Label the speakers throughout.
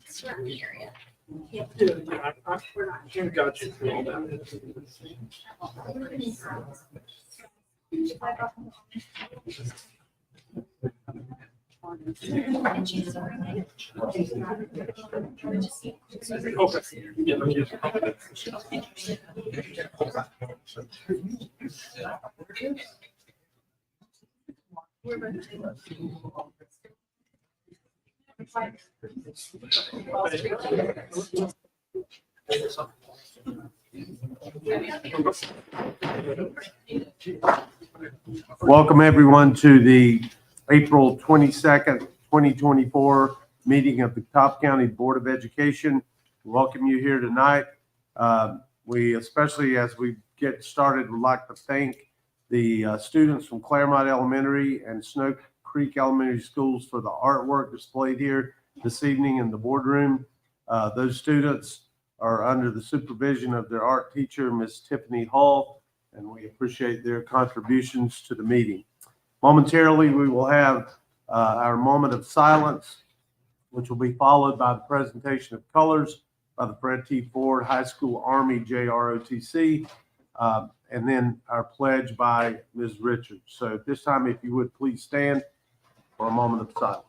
Speaker 1: surrounding area.
Speaker 2: Yeah, we're not.
Speaker 3: Jim got you through all that.
Speaker 4: Welcome everyone to the April 22nd, 2024 meeting of the Catawba County Board of Education. Welcome you here tonight. We especially, as we get started, would like to thank the students from Claremont Elementary and Snow Creek Elementary Schools for the artwork displayed here this evening in the boardroom. Those students are under the supervision of their art teacher, Miss Tiffany Hall, and we appreciate their contributions to the meeting. Momentarily, we will have our moment of silence, which will be followed by the presentation of colors by the Fred T. Ford High School Army JROTC, and then our pledge by Ms. Richards. So at this time, if you would please stand for a moment of silence.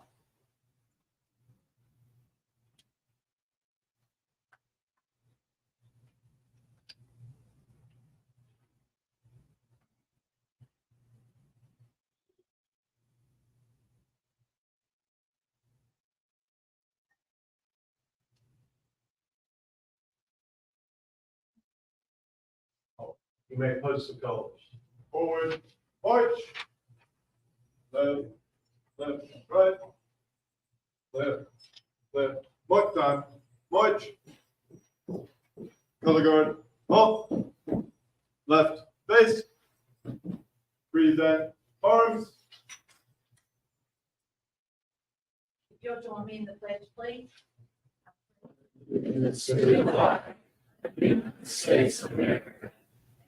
Speaker 4: You may post the colors.
Speaker 5: Forward, march. Left, left, right. Left, left. March time. March. Color guard. Off. Left. Face. Breathe in. Arms.
Speaker 1: If you'll join me in the pledge, please.
Speaker 6: United States of America,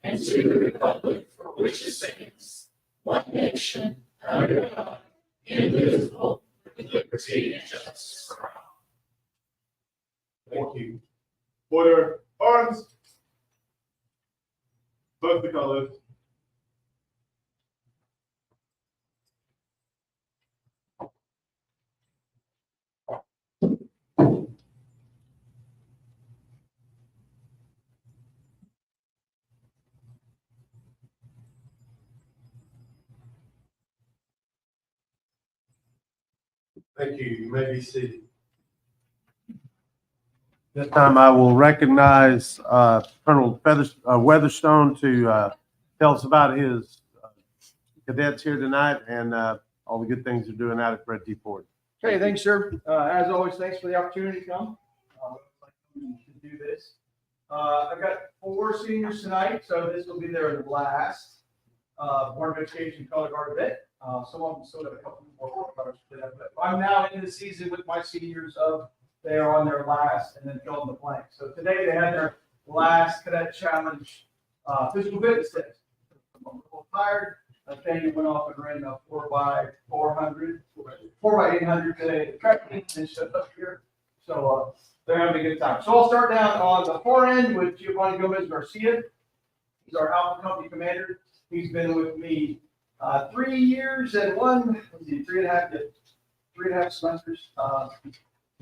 Speaker 6: and to the republic for which it stands, one nation, under God, indivisible, with liberty and justice for all.
Speaker 5: Thank you. Order. Arms. Both the colors.
Speaker 4: Thank you. You may be seated. This time I will recognize Colonel Weatherstone to tell us about his cadets here tonight and all the good things they're doing out at Fred T. Ford.
Speaker 7: Okay, thanks, sir. As always, thanks for the opportunity to come. To do this. I've got 4 seniors tonight, so this will be their last Board of Education color guard event. Some of them still got a couple more colors to that, but I'm now in the season with my seniors of they are on their last and then fill in the blank. So today they had their last cadet challenge physical fitness test. I'm a little tired. Daniel went off and ran a 4x400, 4x800 today at the track meet and showed up here. So they're having a good time. So I'll start down on the far end with Giovanni Gomez Garcia. He's our Alpha Company commander. He's been with me 3 years and 3.5 semesters.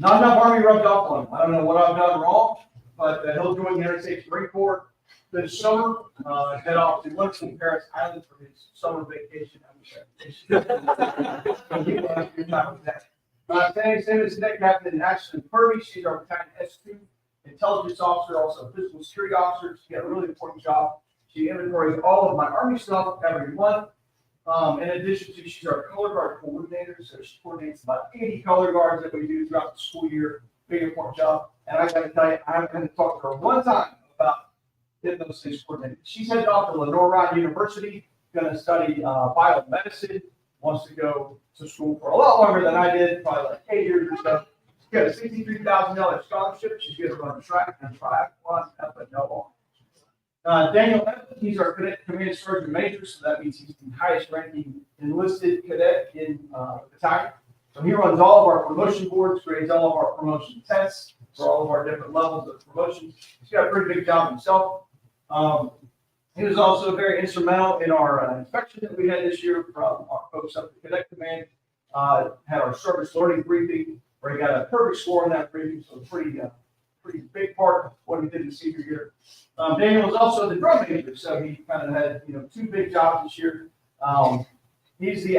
Speaker 7: Not enough Army rubbed off on him. I don't know what I've done wrong, but he'll join the United States Marine Corps this summer. Head off to Wonderful Paris Island for his summer vacation. Thanks to his Cadet Captain Ashton Purvey. She's our battalion S2 intelligence officer, also physical security officer. She got a really important job. She inventories all of my Army stuff every month. In addition to, she's our color guard coordinator, so she coordinates about 80 color guards that we do throughout the school year. Big important job. And I got to tell you, I haven't had to talk to her one time about getting those things coordinated. She's headed off to Lenore University, going to study biomedicine. Wants to go to school for a lot longer than I did, probably like 8 years or so. She's got a $63,000 scholarship. She's going to run track and triathlon up at no. Daniel Evans, he's our cadet command sergeant major, so that means he's the highest ranking enlisted cadet in the battalion. So he runs all of our promotion boards, grades all of our promotion tests for all of our different levels of promotions. He's got a pretty big job himself. He was also very instrumental in our inspection that we had this year from our folks up at Cadet Command. Had our service learning briefing where he got a perfect score on that briefing, so pretty big part of what he did in senior year. Daniel was also the drum major, so he kind of had, two big jobs this year. He's the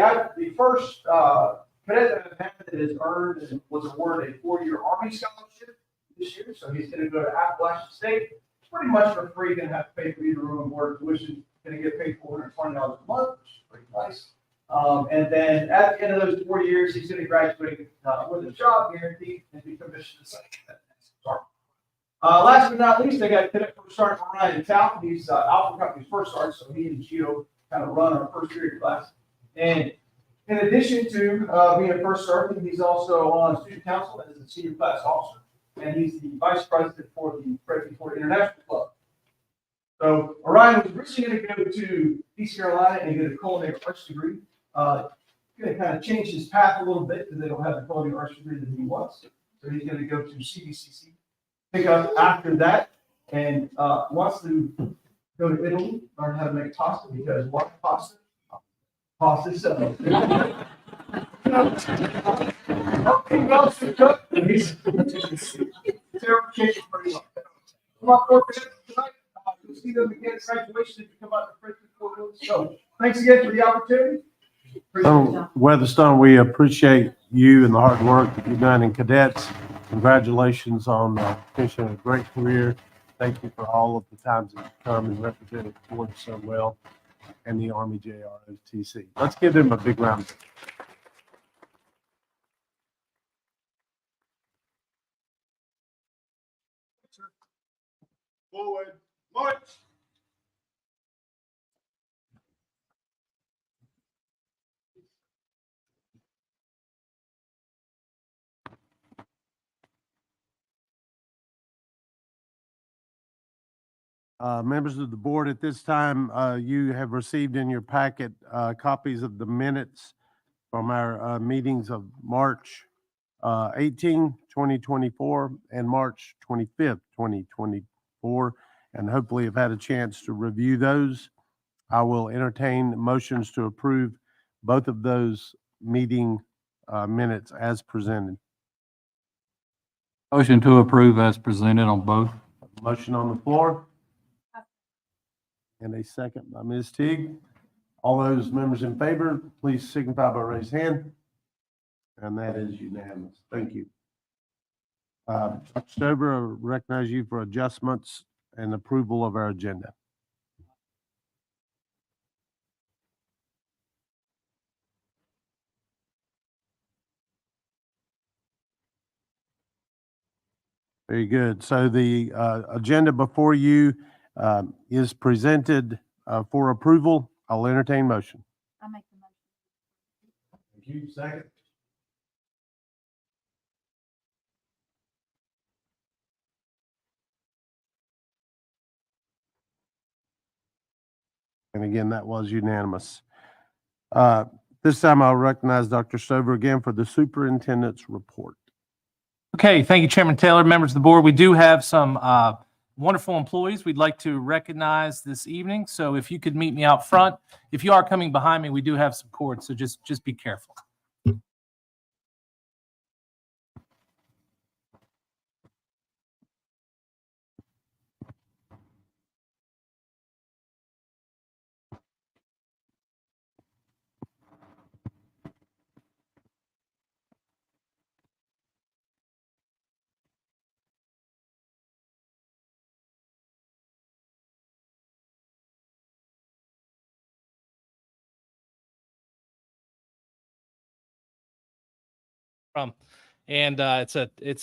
Speaker 7: first cadet that I've had that has earned and was awarded a 4-year Army scholarship this year. So he's going to go to Appalachian State, pretty much for free. Going to have to pay for either room and board tuition. Going to get paid $420 a month, which is pretty nice. And then at the end of those 4 years, he's going to graduate with a job guarantee and be commissioned as second cadet. Last but not least, I got Cadet First Sergeant Ryan Tal. He's Alpha Company's first sergeant, so he and Gio kind of run our first period class. And in addition to being a first sergeant, he's also on student council as a senior class officer, and he's the vice president for the Frederick Ford International Club. So Orion was originally going to go to East Carolina and get a culinary arts degree. Going to kind of change his path a little bit because they don't have the culinary arts degree that he wants. So he's going to go to CBCC, pick up after that, and wants to go to Italy, learn how to make pasta because what pasta? Pasta so. Everything else to cook. He's terrible kitchen pretty well. I'm up for tonight. You'll see them again at graduation if you come out to Frederick Ford. So thanks again for the opportunity.
Speaker 4: Weatherstone, we appreciate you and the hard work that you've done in cadets. Congratulations on finishing a great career. Thank you for all of the times that you've come and represented Ford so well and the Army JROTC. Let's give them a big round.
Speaker 5: Forward, march.
Speaker 4: Members of the board, at this time, you have received in your packet copies of the minutes from our meetings of March 18, 2024 and March 25th, 2024, and hopefully have had a chance to review those. I will entertain motions to approve both of those meeting minutes as presented.
Speaker 3: Motion to approve as presented on both.
Speaker 4: Motion on the floor. And a second by Ms. Teague. All those members in favor, please signify by raised hand. And that is unanimous. Thank you. Dr. Stover, I recognize you for adjustments and approval of our agenda. Very good. So the agenda before you is presented for approval. I'll entertain motion.
Speaker 1: I'll make the motion.
Speaker 4: Thank you. Second. And again, that was unanimous. This time I'll recognize Dr. Stover again for the superintendent's report.
Speaker 8: Okay, thank you, Chairman Taylor. Members of the board, we do have some wonderful employees we'd like to recognize this evening. So if you could meet me out front. If you are coming behind me, we do have some cords, so just be careful. And it's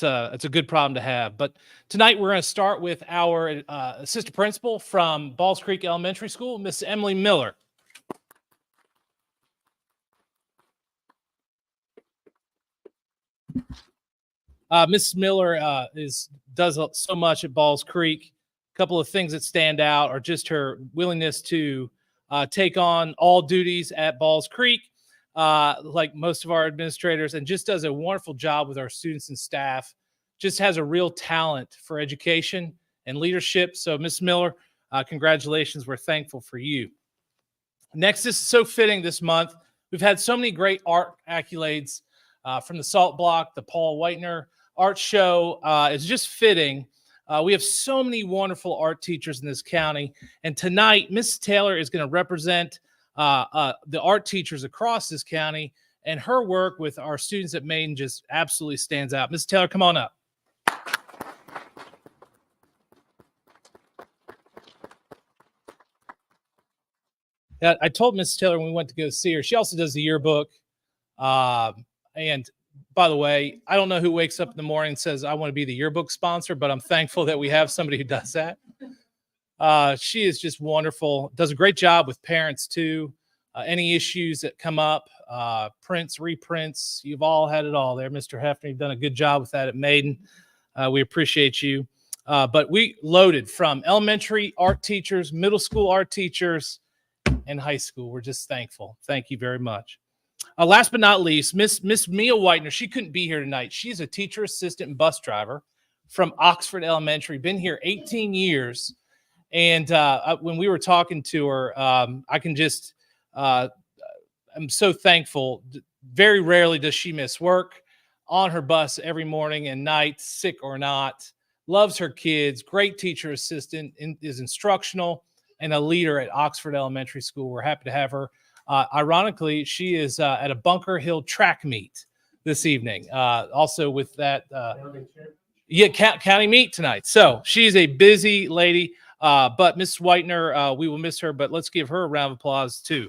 Speaker 8: a good problem to have. But tonight we're going to start with our assistant principal from Balls Creek Elementary School, Miss Emily Miller. Miss Miller does so much at Balls Creek. A couple of things that stand out are just her willingness to take on all duties at Balls Creek. like most of our administrators, and just does a wonderful job with our students and staff. Just has a real talent for education and leadership. So, Ms. Miller, congratulations. We're thankful for you. Next, this is so fitting this month. We've had so many great art accolades from the Salt Block, the Paul Whitener Art Show. It's just fitting. We have so many wonderful art teachers in this county. And tonight, Ms. Taylor is going to represent the art teachers across this county, and her work with our students at Maiden just absolutely stands out. Ms. Taylor, come on up. I told Ms. Taylor when we went to go see her, she also does the yearbook. And by the way, I don't know who wakes up in the morning and says, I want to be the yearbook sponsor, but I'm thankful that we have somebody who does that. She is just wonderful. Does a great job with parents too. Any issues that come up, prints, reprints, you've all had it all there. Mr. Hefner, you've done a good job with that at Maiden. We appreciate you. But we loaded from elementary art teachers, middle school art teachers, and high school. We're just thankful. Thank you very much. Last but not least, Miss Mia Whitener. She couldn't be here tonight. She's a teacher assistant and bus driver from Oxford Elementary. Been here 18 years. And when we were talking to her, I can just, I'm so thankful. Very rarely does she miss work. On her bus every morning and night, sick or not. Loves her kids. Great teacher assistant. Is instructional and a leader at Oxford Elementary School. We're happy to have her. Ironically, she is at a Bunker Hill track meet this evening. Also with that, county meet tonight. So she's a busy lady. But Ms. Whitener, we will miss her, but let's give her a round of applause too.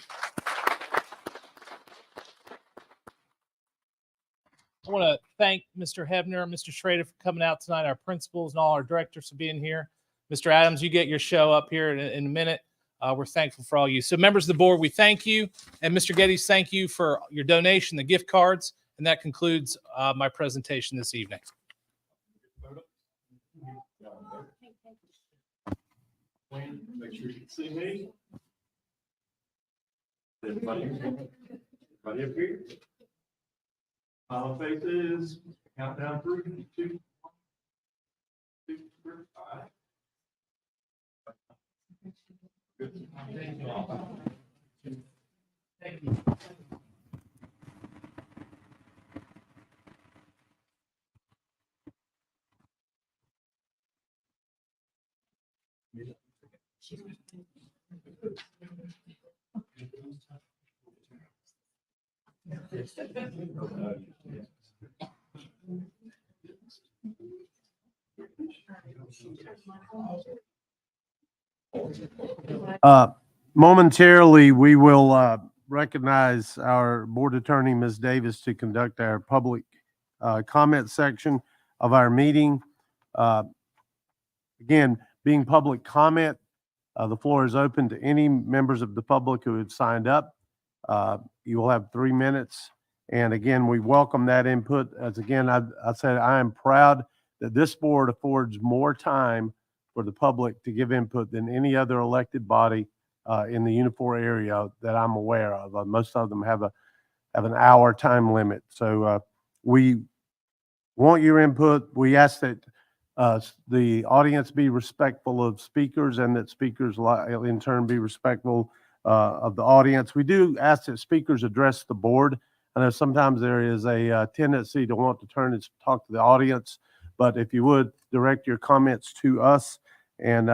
Speaker 8: I want to thank Mr. Hebner and Mr. Schrader for coming out tonight, our principals and all our directors for being here. Mr. Adams, you get your show up here in a minute. We're thankful for all you. So members of the board, we thank you. And Mr. Geddes, thank you for your donation, the gift cards. And that concludes my presentation this evening.
Speaker 5: Make sure you can see me. Everybody up here. Faces. Countdown 3, 2, 1, 2, 3, 5. Good.
Speaker 8: Thank you.
Speaker 4: Momentarily, we will recognize our board attorney, Ms. Davis, to conduct our public comment section of our meeting. Again, being public comment, the floor is open to any members of the public who have signed up. You will have 3 minutes. And again, we welcome that input. As again, I said, I am proud that this board affords more time for the public to give input than any other elected body in the Unifor area that I'm aware of. Most of them have an hour time limit. So we want your input. We ask that the audience be respectful of speakers and that speakers in turn be respectful of the audience. We do ask that speakers address the board. I know sometimes there is a tendency to want to turn and talk to the audience, but if you would direct your comments to us. And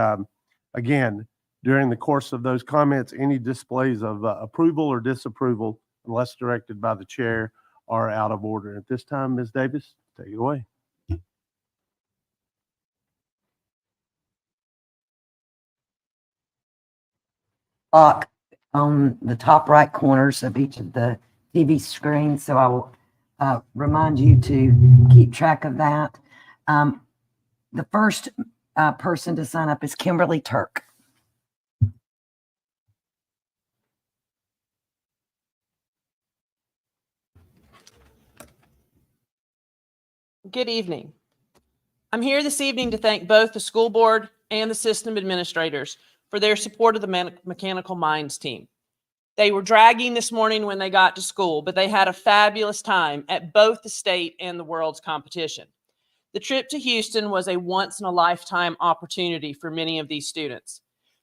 Speaker 4: again, during the course of those comments, any displays of approval or disapproval, unless directed by the chair, are out of order. At this time, Ms. Davis, take it away.
Speaker 9: Clock on the top right corners of each of the TV screens, so I will remind you to keep track of that. The first person to sign up is Kimberly Turk.
Speaker 10: Good evening. I'm here this evening to thank both the school board and the system administrators for their support of the Mechanical Minds team. They were dragging this morning when they got to school, but they had a fabulous time at both the state and the world's competition. The trip to Houston was a once-in-a-lifetime opportunity for many of these students.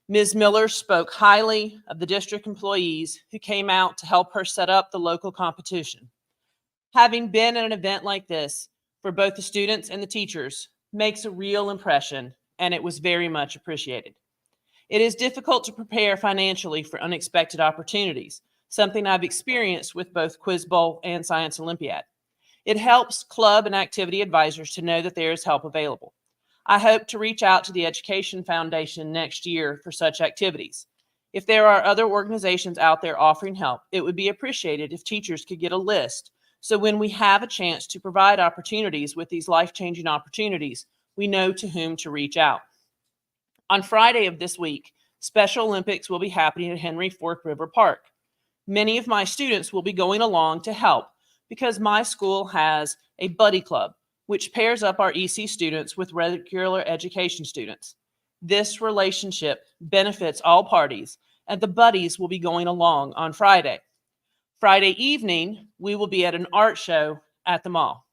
Speaker 10: Ms. Miller spoke highly of the district employees who came out to help her set up the local competition. Having been at an event like this for both the students and the teachers makes a real impression, and it was very much appreciated. It is difficult to prepare financially for unexpected opportunities, something I've experienced with both Quiz Bowl and Science Olympiad. It helps club and activity advisors to know that there is help available. I hope to reach out to the Education Foundation next year for such activities. If there are other organizations out there offering help, it would be appreciated if teachers could get a list, so when we have a chance to provide opportunities with these life-changing opportunities, we know to whom to reach out. On Friday of this week, Special Olympics will be happening at Henry Fork River Park. Many of my students will be going along to help because my school has a buddy club, which pairs up our EC students with regular education students. This relationship benefits all parties, and the buddies will be going along on Friday. Friday evening, we will be at an art show at the mall.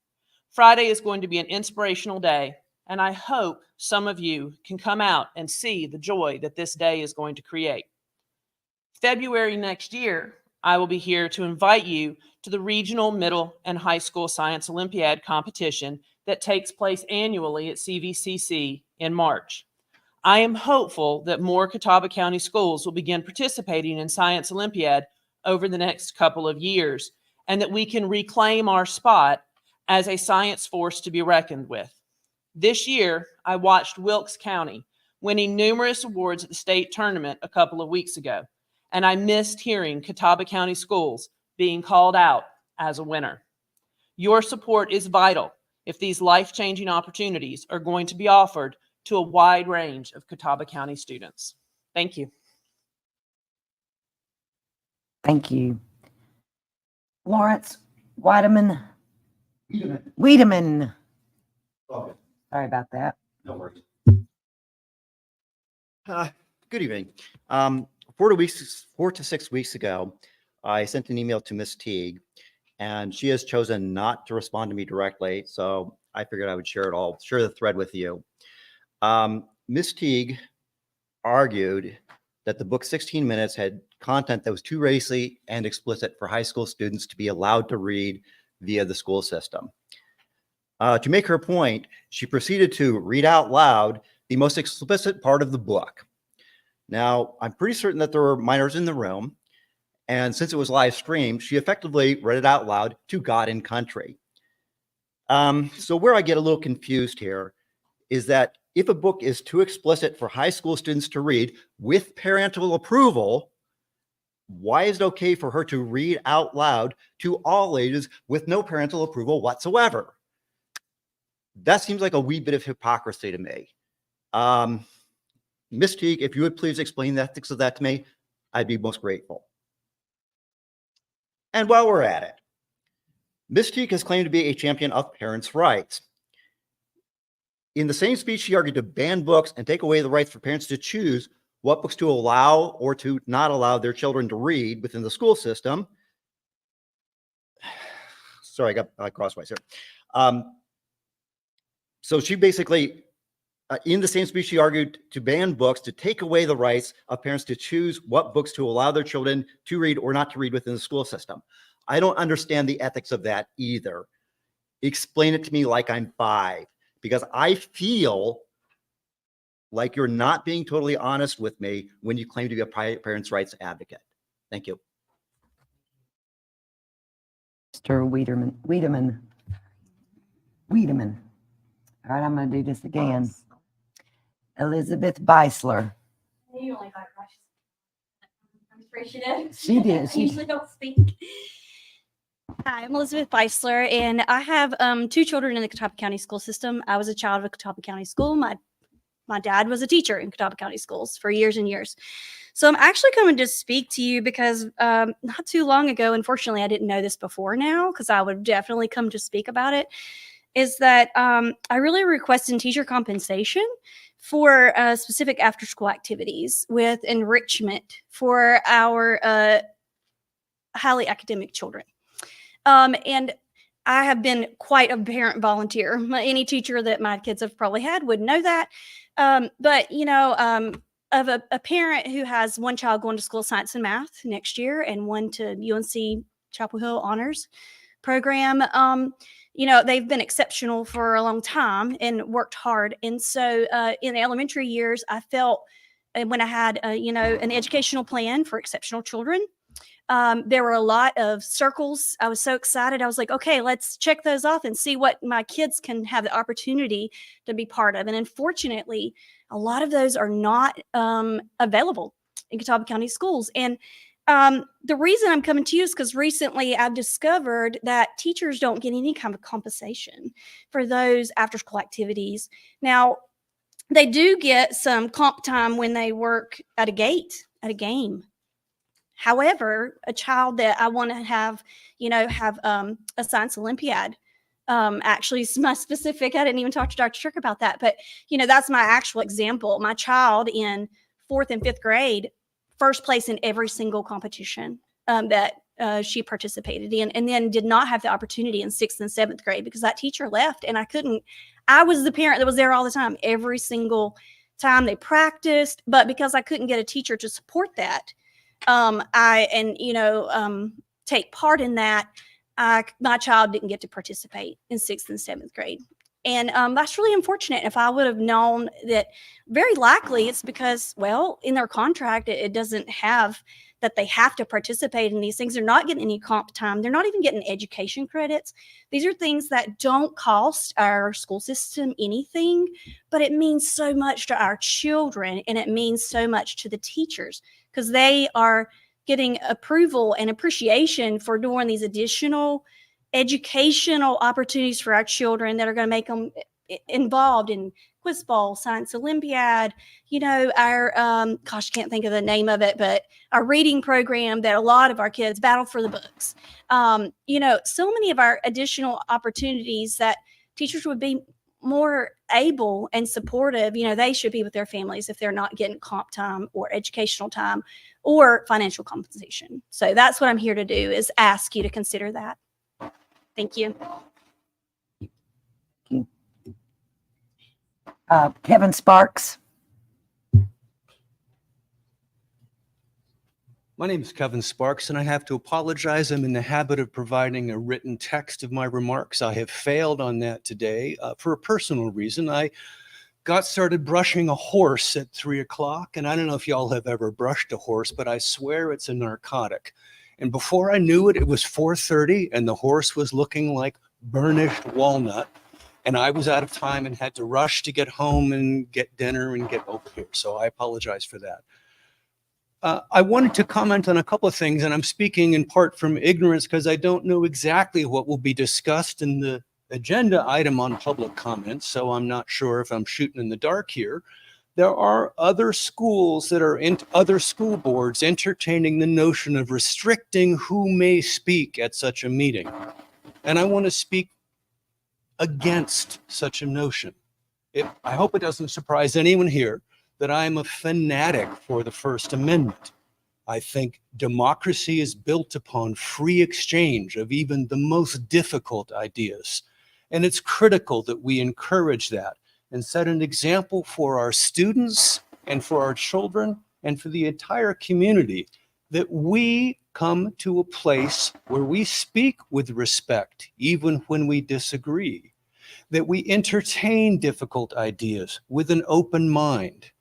Speaker 10: Friday is going to be an inspirational day, and I hope some of you can come out and see the joy that this day is going to create. February next year, I will be here to invite you to the Regional Middle and High School Science Olympiad competition that takes place annually at CVCC in March. I am hopeful that more Catawba County schools will begin participating in Science Olympiad over the next couple of years, and that we can reclaim our spot as a science force to be reckoned with. This year, I watched Wilkes County winning numerous awards at the state tournament a couple of weeks ago, and I missed hearing Catawba County schools being called out as a winner. Your support is vital if these life-changing opportunities are going to be offered to a wide range of Catawba County students. Thank you.
Speaker 9: Thank you. Lawrence Wiedemann.
Speaker 11: Okay,
Speaker 9: Sorry about that.
Speaker 11: no worries. Good evening. 4 to 6 weeks ago, I sent an email to Ms. Teague, and she has chosen not to respond to me directly, so I figured I would share the thread with you. Ms. Teague argued that the book 16 Minutes had content that was too racy and explicit for high school students to be allowed to read via the school system. To make her point, she proceeded to read out loud the most explicit part of the book. Now, I'm pretty certain that there were minors in the room, and since it was live streamed, she effectively read it out loud to God and country. So where I get a little confused here is that if a book is too explicit for high school students to read with parental approval, why is it okay for her to read out loud to all ages with no parental approval whatsoever? That seems like a wee bit of hypocrisy to me. Ms. Teague, if you would please explain the ethics of that to me, I'd be most grateful. And while we're at it, Ms. Teague has claimed to be a champion of parents' rights. In the same speech, she argued to ban books and take away the rights for parents to choose what books to allow or to not allow their children to read within the school system. Sorry, I got crosswise here. So she basically, in the same speech, she argued to ban books, to take away the rights of parents to choose what books to allow their children to read or not to read within the school system. I don't understand the ethics of that either. Explain it to me like I'm 5, because I feel like you're not being totally honest with me when you claim to be a parents' rights advocate. Thank you.
Speaker 9: Mr. Wiedemann. All right, I'm going to do this again. Elizabeth Beisler.
Speaker 12: You only got crushes. I'm appreciative.
Speaker 9: She did.
Speaker 12: I usually don't speak. Hi, I'm Elizabeth Beisler, and I have 2 children in the Catawba County school system. I was a child of a Catawba County school. My dad was a teacher in Catawba County schools for years and years. So I'm actually coming to speak to you because not too long ago, unfortunately, I didn't know this before now because I would definitely come to speak about it, is that I really requested teacher compensation for specific after-school activities with enrichment for our highly academic children. And I have been quite a parent volunteer. Any teacher that my kids have probably had would know that. But, of a parent who has one child going to school of science and math next year and one to UNC Chapel Hill honors program, they've been exceptional for a long time and worked hard. And so in the elementary years, I felt when I had, an educational plan for exceptional children, there were a lot of circles. I was so excited. I was like, okay, let's check those off and see what my kids can have the opportunity to be part of. And unfortunately, a lot of those are not available in Catawba County schools. And the reason I'm coming to you is because recently I've discovered that teachers don't get any kind of compensation for those after school activities. Now, they do get some comp time when they work at a game. However, a child that I want to have a science Olympiad, actually is my specific, I didn't even talk to Dr. Trick about that, but that's my actual example. My child in 4th and 5th grade, first place in every single competition that she participated in, and then did not have the opportunity in 6th and 7th grade because that teacher left and I was the parent that was there all the time, every single time they practiced, but because I couldn't get a teacher to support that, take part in that, my child didn't get to participate in 6th and 7th grade. And that's really unfortunate. If I would have known that, very likely it's because, well, in their contract, it doesn't have that they have to participate in these things. They're not getting any comp time. They're not even getting education credits. These are things that don't cost our school system anything, but it means so much to our children, and it means so much to the teachers because they are getting approval and appreciation for doing these additional educational opportunities for our children that are going to make them involved in quiz ball, science Olympiad, our, gosh, I can't think of the name of it, but our reading program that a lot of our kids battle for the books. So many of our additional opportunities that teachers would be more able and supportive, they should be with their families if they're not getting comp time or educational time or financial compensation. So that's what I'm here to do, is ask you to consider that. Thank you.
Speaker 9: Kevin Sparks.
Speaker 13: My name is Kevin Sparks, and I have to apologize. I'm in the habit of providing a written text of my remarks. I have failed on that today for a personal reason. I got started brushing a horse at 3 o'clock, and I don't know if y'all have ever brushed a horse, but I swear it's a narcotic. And before I knew it, it was 4:30, and the horse was looking like burnished walnut. And I was out of time and had to rush to get home and get dinner and get over here. So I apologize for that. I wanted to comment on a couple of things, and I'm speaking in part from ignorance because I don't know exactly what will be discussed in the agenda item on public comments. So I'm not sure if I'm shooting in the dark here. There are other schools that are in other school boards entertaining the notion of restricting who may speak at such a meeting. And I want to speak against such a notion. I hope it doesn't surprise anyone here that I am a fanatic for the First Amendment. I think democracy is built upon free exchange of even the most difficult ideas. And it's critical that we encourage that and set an example for our students and for our children and for the entire community, that we come to a place where we speak with respect, even when we disagree, that we entertain difficult ideas with an open mind.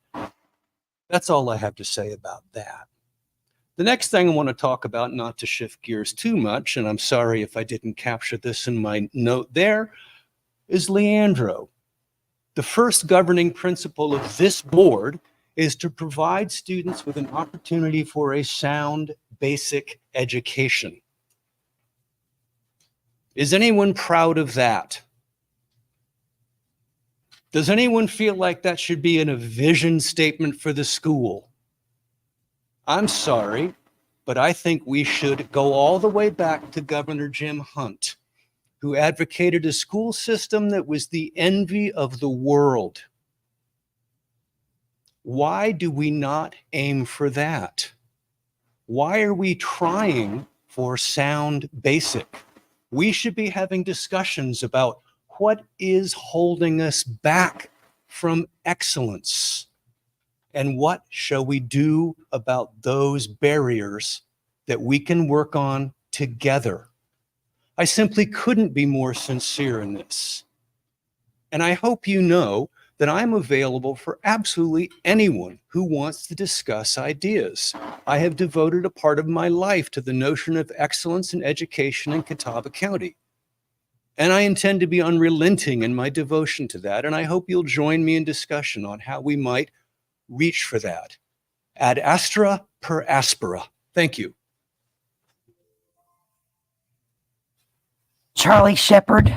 Speaker 13: That's all I have to say about that. The next thing I want to talk about, not to shift gears too much, and I'm sorry if I didn't capture this in my note there, is Leandro. The first governing principle of this board is to provide students with an opportunity for a sound, basic education. Is anyone proud of that? Does anyone feel like that should be in a vision statement for the school? I'm sorry, but I think we should go all the way back to Governor Jim Hunt, who advocated a school system that was the envy of the world. Why do we not aim for that? Why are we trying for sound basic. We should be having discussions about what is holding us back from excellence and what shall we do about those barriers that we can work on together. I simply couldn't be more sincere in this. And I hope you know that I'm available for absolutely anyone who wants to discuss ideas. I have devoted a part of my life to the notion of excellence in education in Catawba County. And I intend to be unrelenting in my devotion to that. And I hope you'll join me in discussion on how we might reach for that. Ad astra per aspera. Thank you.
Speaker 9: Charlie Shepherd.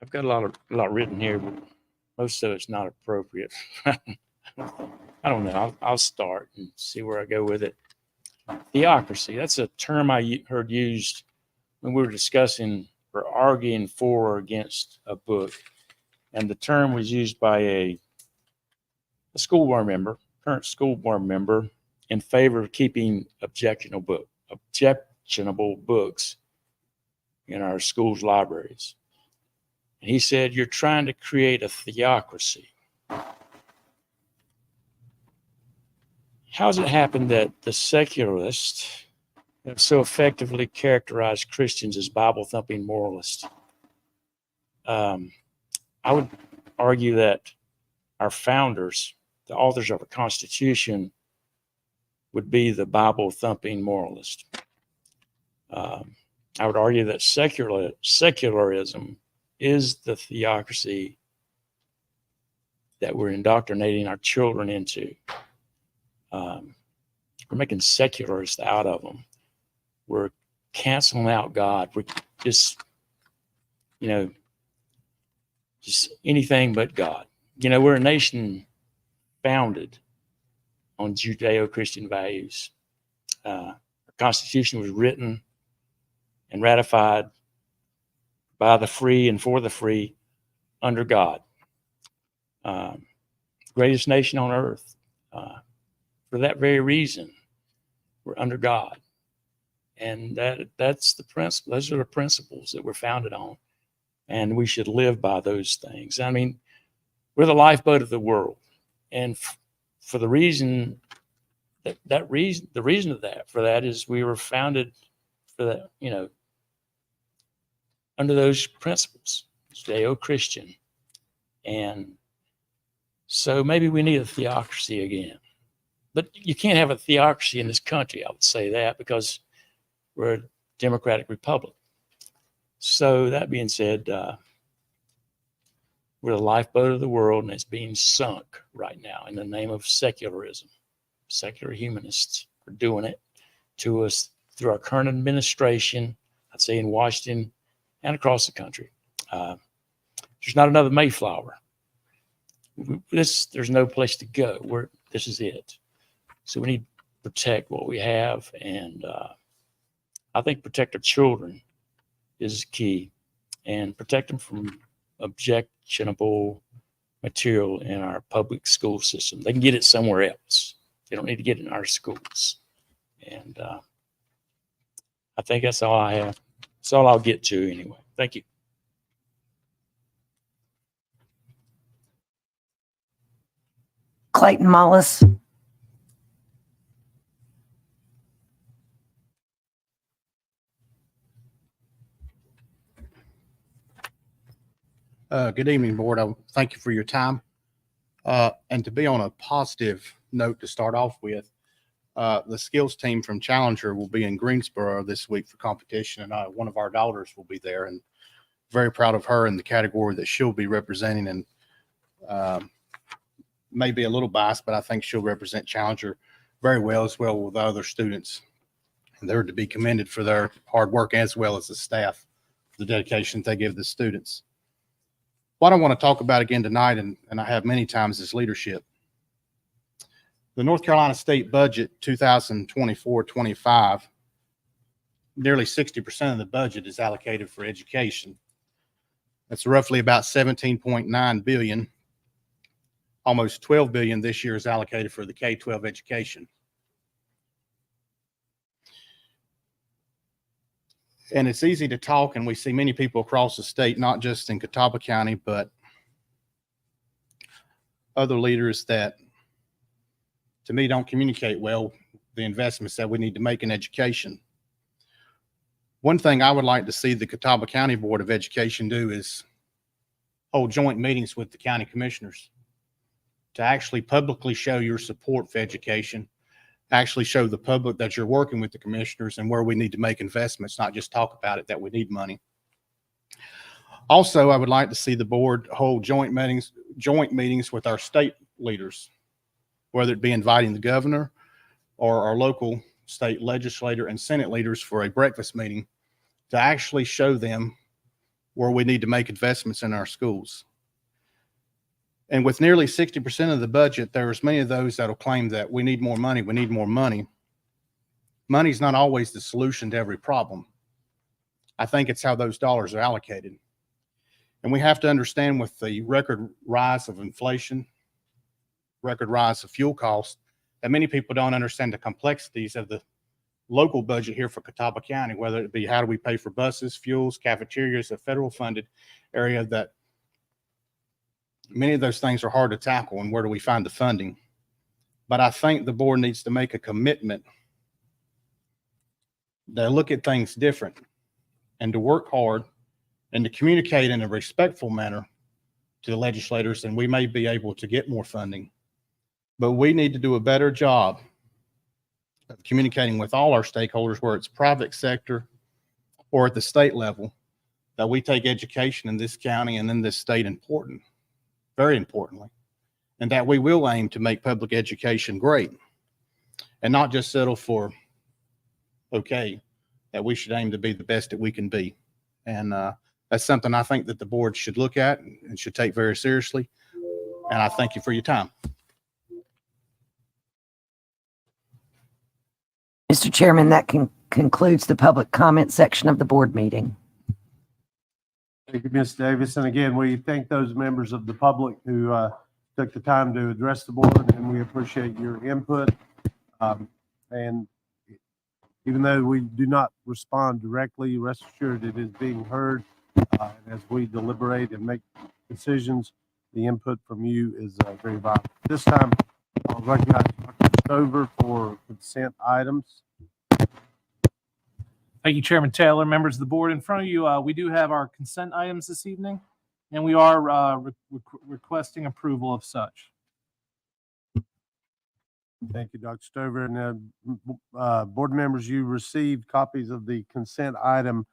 Speaker 14: I've got a lot written here, but most of it's not appropriate. I don't know. I'll start and see where I go with it. Theocracy. That's a term I heard used when we were discussing or arguing for or against a book. And the term was used by a school board member, current school board member, in favor of keeping objectionable books in our schools' libraries. And he said, you're trying to create a theocracy. How's it happened that the secularists have so effectively characterized Christians as Bible-thumping moralists? I would argue that our founders, the authors of our Constitution, would be the Bible-thumping moralist. I would argue that secularism is the theocracy that we're indoctrinating our children into. We're making secularists out of them. We're canceling out God. We're just anything but God. We're a nation founded on Judeo-Christian values. Our Constitution was written and ratified by the free and for the free under God. Greatest nation on earth. For that very reason, we're under God. And that's the principle. Those are the principles that we're founded on. And we should live by those things. I mean, we're the lifeboat of the world. And for the reason the reason for that is we were founded for that, under those principles, Judeo-Christian. And so maybe we need a theocracy again. But you can't have a theocracy in this country, I would say that, because we're a democratic republic. So that being said, we're the lifeboat of the world, and it's being sunk right now in the name of secularism. Secular humanists are doing it to us through our current administration, I'd say in Washington and across the country. There's not another Mayflower. There's no place to go. This is it. So we need to protect what we have, and I think protect our children is key, and protect them from objectionable material in our public school system. They can get it somewhere else. They don't need to get it in our schools. And I think that's all I have. That's all I'll get to anyway. Thank you.
Speaker 9: Clayton Mollis.
Speaker 15: Good evening, board. I thank you for your time. And to be on a positive note to start off with, the skills team from Challenger will be in Greensboro this week for competition, and one of our daughters will be there, and very proud of her in the category that she'll be representing. And may be a little biased, but I think she'll represent Challenger very well, as well with other students. And they're to be commended for their hard work, as well as the staff, the dedication they give the students. What I want to talk about again tonight, and I have many times, is leadership. The North Carolina State budget 2024-25, nearly 60% of the budget is allocated for education. That's roughly about 17.9 billion. Almost 12 billion this year is allocated for the K-12 education. And it's easy to talk, and we see many people across the state, not just in Catawba County, but other leaders that, to me, don't communicate well the investments that we need to make in education. One thing I would like to see the Catawba County Board of Education do is hold joint meetings with the county commissioners to actually publicly show your support for education, actually show the public that you're working with the commissioners and where we need to make investments, not just talk about it, that we need money. Also, I would like to see the board hold joint meetings with our state leaders, whether it be inviting the governor or our local state legislator and Senate leaders for a breakfast meeting to actually show them where we need to make investments in our schools. And with nearly 60% of the budget, there's many of those that will claim that we need more money, we need more money. Money's not always the solution to every problem. I think it's how those dollars are allocated. And we have to understand, with the record rise of inflation, record rise of fuel costs, that many people don't understand the complexities of the local budget here for Catawba County, whether it be how do we pay for buses, fuels, cafeterias, a federal funded area, that many of those things are hard to tackle, and where do we find the funding? But I think the board needs to make a commitment to look at things different and to work hard and to communicate in a respectful manner to the legislators, and we may be able to get more funding. But we need to do a better job of communicating with all our stakeholders, where it's private sector or at the state level, that we take education in this county and in this state important, very importantly, and that we will aim to make public education great and not just settle for okay, that we should aim to be the best that we can be. And that's something I think that the board should look at and should take very seriously. And I thank you for your time.
Speaker 9: Mr. Chairman, that concludes the public comment section of the board meeting.
Speaker 4: Thank you, Ms. Davis. And again, we thank those members of the public who took the time to address the board, and we appreciate your input. And even though we do not respond directly, rest assured it is being heard. And as we deliberate and make decisions, the input from you is very valuable. This time, I'll recognize Dr. Stover for consent items.
Speaker 8: Thank you, Chairman Taylor. Members of the board, in front of you, we do have our consent items this evening, and we are requesting approval of such.
Speaker 4: Thank you, Dr. Stover. And board members, you received copies of the consent item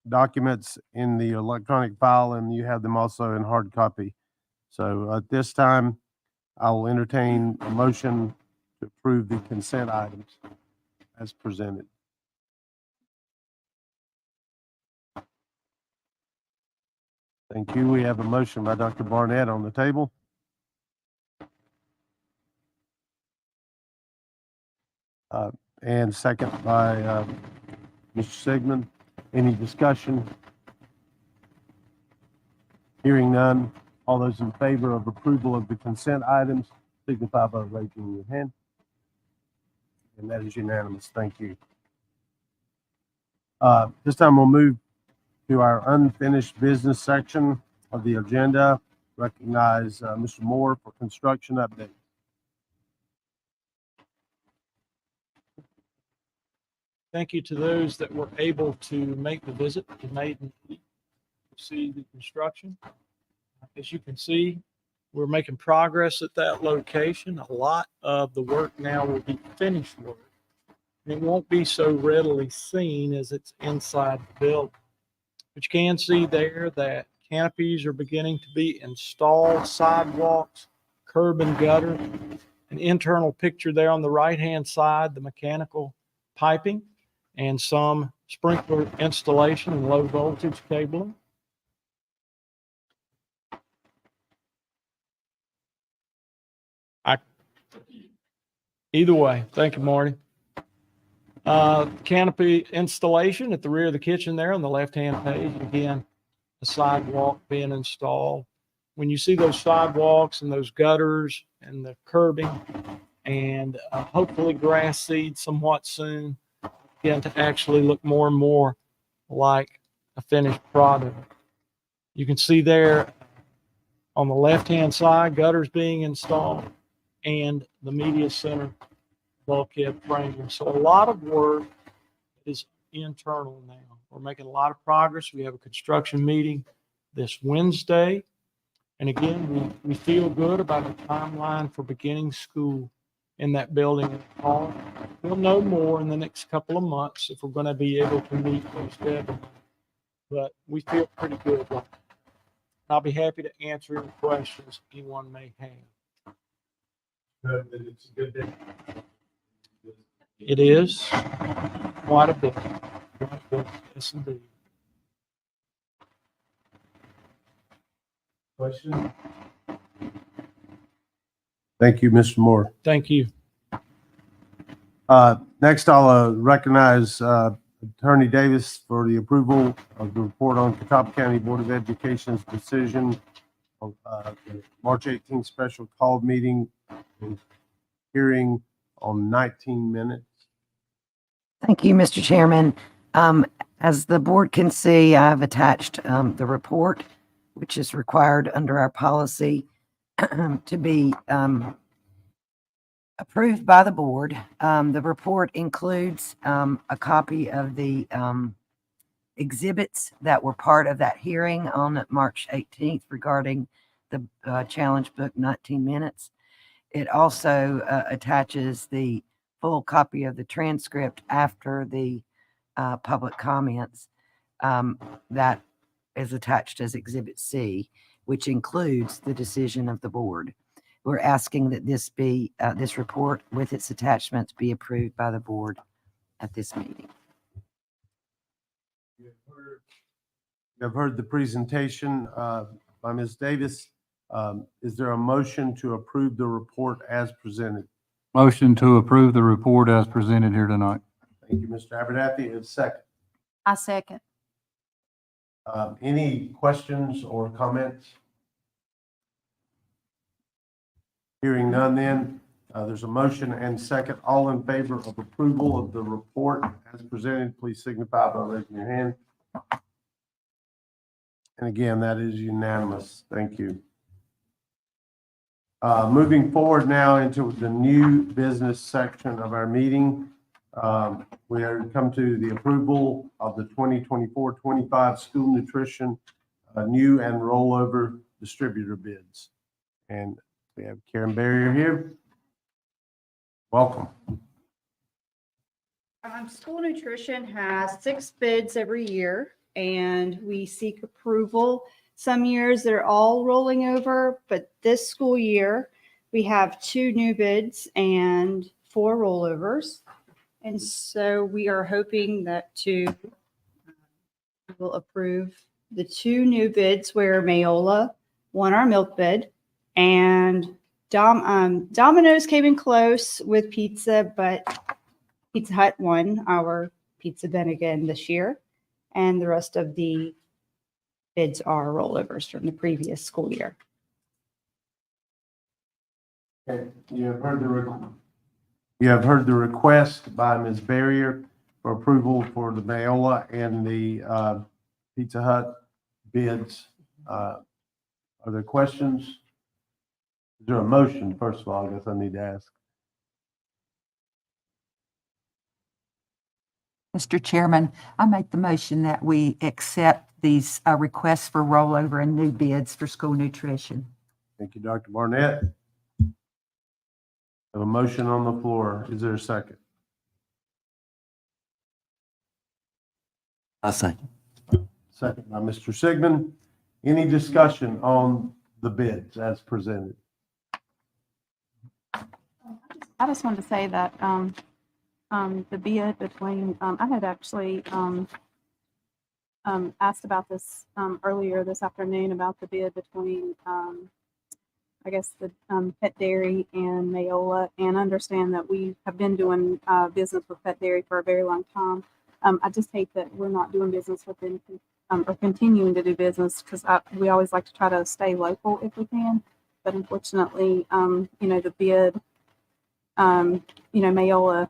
Speaker 4: documents in the electronic file, and you have them also in hard copy. So at this time, I will entertain a motion to approve the consent items as presented. Thank you. We have a motion by Dr. Barnett on the table. And second by Mr. Sigmund. Any discussion? Hearing none. All those in favor of approval of the consent items signify by raising your hand. And that is unanimous. Thank you. This time we'll move to our unfinished business section of the agenda. Recognize Mr. Moore for construction update.
Speaker 16: Thank you to those that were able to make the visit to Maiden to see the construction. As you can see, we're making progress at that location. A lot of the work now will be finished work. It won't be so readily seen as it's inside the building. But you can see there that canopies are beginning to be installed, sidewalks, curb and gutter. An internal picture there on the right-hand side, the mechanical piping and some sprinkler installation and low voltage cabling. Either way, thank you, Marty. Canopy installation at the rear of the kitchen there on the left-hand page. Again, a sidewalk being installed. When you see those sidewalks and those gutters and the curbing and hopefully grass seed somewhat soon, begin to actually look more and more like a finished product. You can see there on the left-hand side, gutters being installed and the media center bulkhead framing. So a lot of work is internal now. We're making a lot of progress. We have a construction meeting this Wednesday. And again, we feel good about the timeline for beginning school in that building in the fall. We'll know more in the next couple of months if we're going to be able to meet those deadlines. But we feel pretty good about it. I'll be happy to answer any questions anyone may have.
Speaker 5: Good, that it's a good day.
Speaker 16: It is quite a bit. Yes, indeed.
Speaker 5: Question?
Speaker 4: Thank you, Mr. Moore.
Speaker 16: Thank you.
Speaker 4: Next, I'll recognize Attorney Davis for the approval of the report on Catawba County Board of Education's decision on the March 18th special call meeting and hearing on 19 minutes.
Speaker 9: Thank you, Mr. Chairman. As the board can see, I've attached the report, which is required under our policy to be approved by the board. The report includes a copy of the exhibits that were part of that hearing on March 18th regarding the challenge book 19 minutes. It also attaches the full copy of the transcript after the public comments that is attached as Exhibit C, which includes the decision of the board. We're asking that this report with its attachments be approved by the board at this meeting.
Speaker 4: You have heard the presentation by Ms. Davis. Is there a motion to approve the report as presented?
Speaker 3: Motion to approve the report as presented here tonight.
Speaker 4: Thank you, Mr. Abernathy. And second.
Speaker 1: I second.
Speaker 4: Any questions or comments? Hearing none then, there's a motion and second. All in favor of approval of the report as presented, please signify by raising your hand. And again, that is unanimous. Thank you. Moving forward now into the new business section of our meeting. We are come to the approval of the 2024-25 school nutrition new and rollover distributor bids. And we have Karen Barrier here. Welcome.
Speaker 17: School nutrition has 6 bids every year, and we seek approval. Some years they're all rolling over, but this school year we have 2 new bids and 4 rollovers. And so we are hoping that will approve the 2 new bids where Mayola won our milk bid, and Domino's came in close with pizza, but Pizza Hut won our pizza bin again this year. And the rest of the bids are rollovers from the previous school year.
Speaker 4: Okay. You have heard the request by Ms. Barrier for approval for the Mayola and the Pizza Hut bids. Are there questions? Is there a motion? First of all, I guess I need to ask.
Speaker 18: Mr. Chairman, I make the motion that we accept these requests for rollover and new bids for school nutrition.
Speaker 4: Thank you, Dr. Barnett. I have a motion on the floor. Is there a second?
Speaker 6: I second.
Speaker 4: Second by Mr. Sigmund. Any discussion on the bids as presented?
Speaker 19: I just wanted to say that the bid between, I had actually asked about this earlier this afternoon about the bid between, I guess, the Pet Dairy and Mayola, and understand that we have been doing business with Pet Dairy for a very long time. I just hate that we're not doing business with them or continuing to do business, because we always like to try to stay local if we can. But unfortunately, the bid, Mayola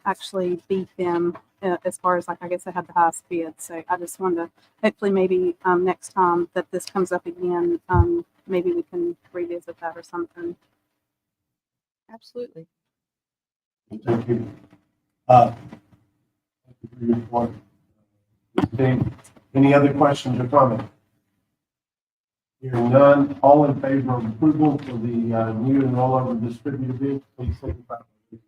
Speaker 19: actually beat them as far as, like, I guess they had the highest bid. So I just wanted to, hopefully maybe next time that this comes up again, maybe we can revisit that or something.
Speaker 17: Absolutely.
Speaker 4: Thank you. Thank you for your report. Okay. Any other questions or comments? Hearing none, all in favor of approval for the new and rollover distributor bid, please signify by raising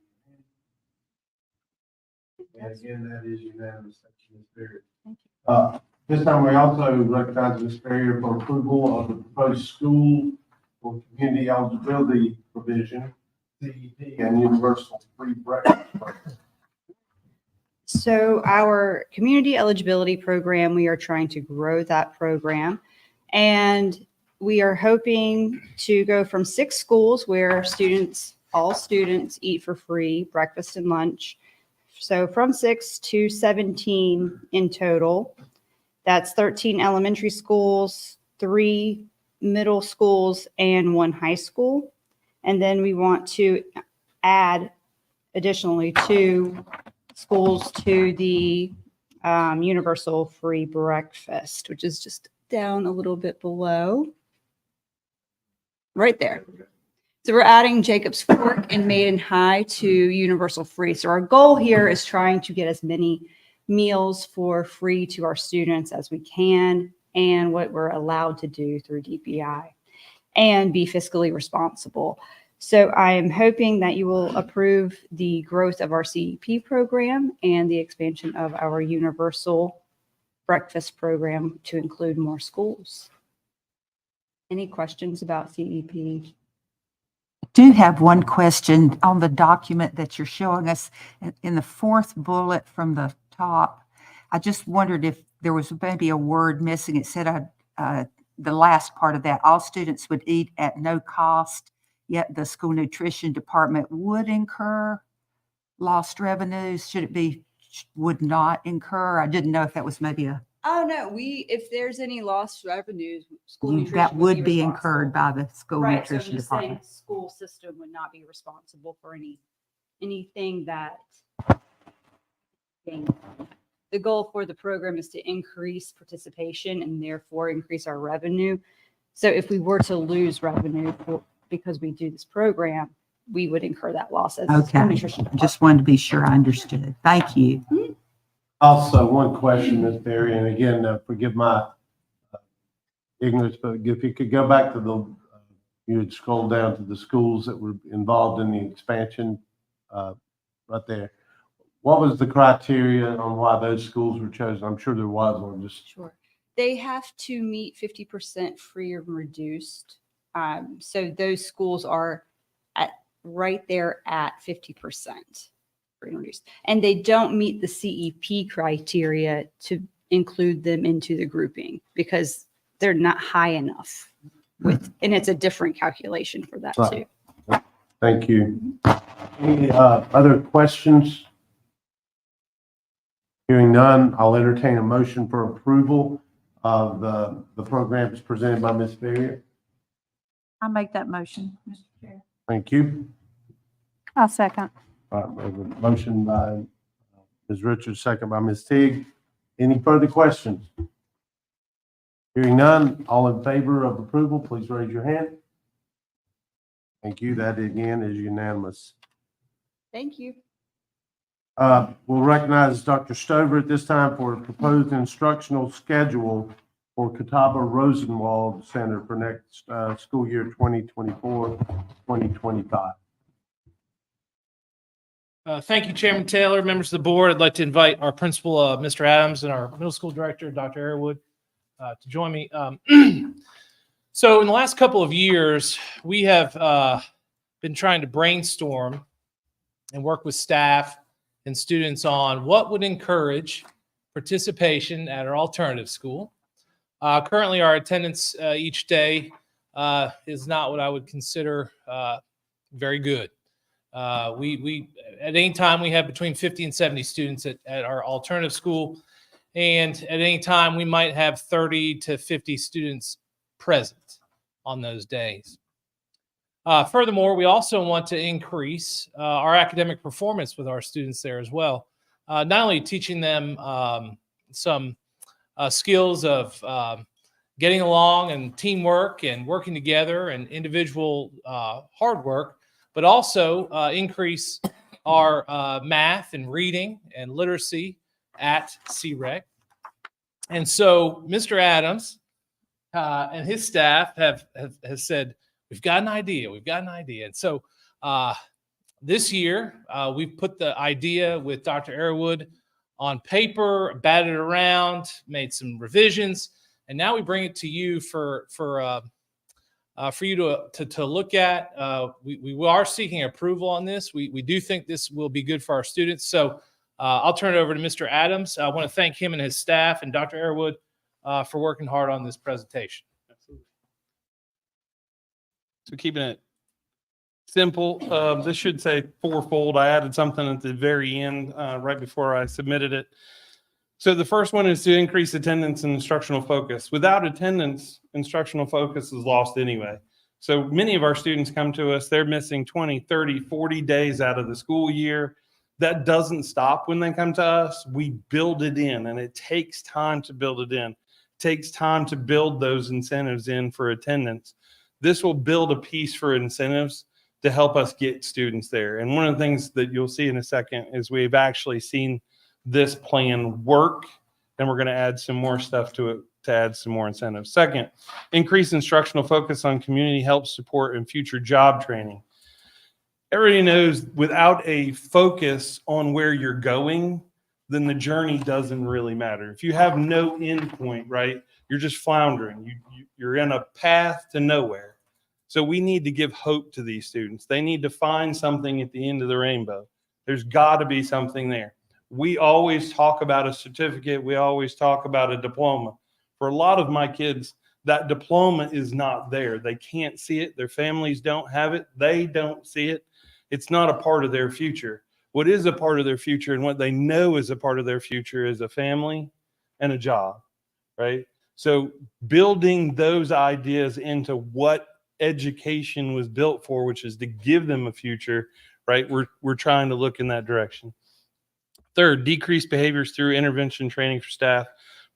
Speaker 4: your hand. And again, that is unanimous. Thank you, Ms. Barrett. This time we also recognize Ms. Barrier for approval of the proposed school for community eligibility provision, CEP, and universal free breakfast program.
Speaker 17: So our community eligibility program, we are trying to grow that program. And we are hoping to go from 6 schools where all students eat for free, breakfast and lunch. So from 6 to 17 in total. That's 13 elementary schools, 3 middle schools, and 1 high school. And then we want to add additionally 2 schools to the universal free breakfast, which is just down a little bit below. Right there. So we're adding Jacobs Fork and Maiden High to universal free. So our goal here is trying to get as many meals for free to our students as we can, and what we're allowed to do through DPI, and be fiscally responsible. So I am hoping that you will approve the growth of our CEP program and the expansion of our universal breakfast program to include more schools. Any questions about CEP?
Speaker 18: Do have one question on the document that you're showing us in the 4th bullet from the top. I just wondered if there was maybe a word missing. It said the last part of that, all students would eat at no cost, yet the school nutrition department would incur lost revenues. Should it be would not incur? I didn't know if that was maybe a
Speaker 17: Oh, no, if there's any lost revenues, school nutrition
Speaker 18: that would be
Speaker 17: responsible.
Speaker 18: incurred by the school
Speaker 17: Right, so I'm
Speaker 18: nutrition
Speaker 17: just saying
Speaker 18: department.
Speaker 17: school system would not be responsible for anything that. The goal for the program is to increase participation and therefore increase our revenue. So if we were to lose revenue because we do this program, we would incur that loss as a school
Speaker 18: Okay,
Speaker 17: nutrition department.
Speaker 18: just wanted to be sure I understood. Thank you.
Speaker 4: Also, one question, Ms. Berry, and again, forgive my ignorance, but if you could go back to you had scrolled down to the schools that were involved in the expansion right there. What was the criteria on why those schools were chosen? I'm sure there was one. Just
Speaker 17: Sure. They have to meet 50% free or reduced. So those schools are right there at 50%. And they don't meet the CEP criteria to include them into the grouping because they're not high enough and it's a different calculation for that too.
Speaker 4: Thank you. Any other questions? Hearing none, I'll entertain a motion for approval of the programs presented by Ms. Barrier.
Speaker 18: I'll make that motion, Mr. Chair.
Speaker 4: Thank you.
Speaker 19: I'll second.
Speaker 4: Motion by Ms. Richards, second by Ms. Teague. Any further questions? Hearing none, all in favor of approval, please raise your hand. Thank you. That again is unanimous.
Speaker 17: Thank you.
Speaker 4: We'll recognize Dr. Stover at this time for a proposed instructional schedule for Catawba Rosenwald Center for next school year 2024-2025.
Speaker 8: Thank you, Chairman Taylor, members of the board. I'd like to invite our principal, Mr. Adams, and our middle school director, Dr. Airwood, to join me. So in the last couple of years, we have been trying to brainstorm and work with staff and students on what would encourage participation at our alternative school. Currently, our attendance each day is not what I would consider very good. We at any time we have between 50 and 70 students at our alternative school, And at any time, we might have 30 to 50 students present on those days. Furthermore, we also want to increase our academic performance with our students there as well. Not only teaching them some skills of getting along and teamwork and working together and individual hard work, but also increase our math and reading and literacy at CREC. And so Mr. Adams and his staff have said, we've got an idea. We've got an idea. And so this year, we've put the idea with Dr. Arrowood on paper, batted it around, made some revisions, and now we bring it to you for you to look at. We are seeking approval on this. We do think this will be good for our students. So I'll turn it over to Mr. Adams. I want to thank him and his staff and Dr. Arrowood for working hard on this presentation.
Speaker 5: So keeping it simple, this should say fourfold. I added something at the very end, right before I submitted it. So the first one is to increase attendance and instructional focus. Without attendance, instructional focus is lost anyway. So many of our students come to us, they're missing 20, 30, 40 days out of the school year. That doesn't stop when they come to us. We build it in, and it takes time to build it in. It takes time to build those incentives in for attendance. This will build a piece for incentives to help us get students there. And one of the things that you'll see in a second is we've actually seen this plan work, and we're going to add some more stuff to it to add some more incentives. Second, increase instructional focus on community help support and future job training. Everybody knows without a focus on where you're going, then the journey doesn't really matter. If you have no end point, right, you're just floundering. You're in a path to nowhere. So we need to give hope to these students. They need to find something at the end of the rainbow. There's got to be something there. We always talk about a certificate. We always talk about a diploma. For a lot of my kids, that diploma is not there. They can't see it. Their families don't have it. They don't see it. It's not a part of their future. What is a part of their future and what they know is a part of their future is a family and a job, right? So building those ideas into what education was built for, which is to give them a future, right? We're trying to look in that direction. Third, decrease behaviors through intervention training for staff,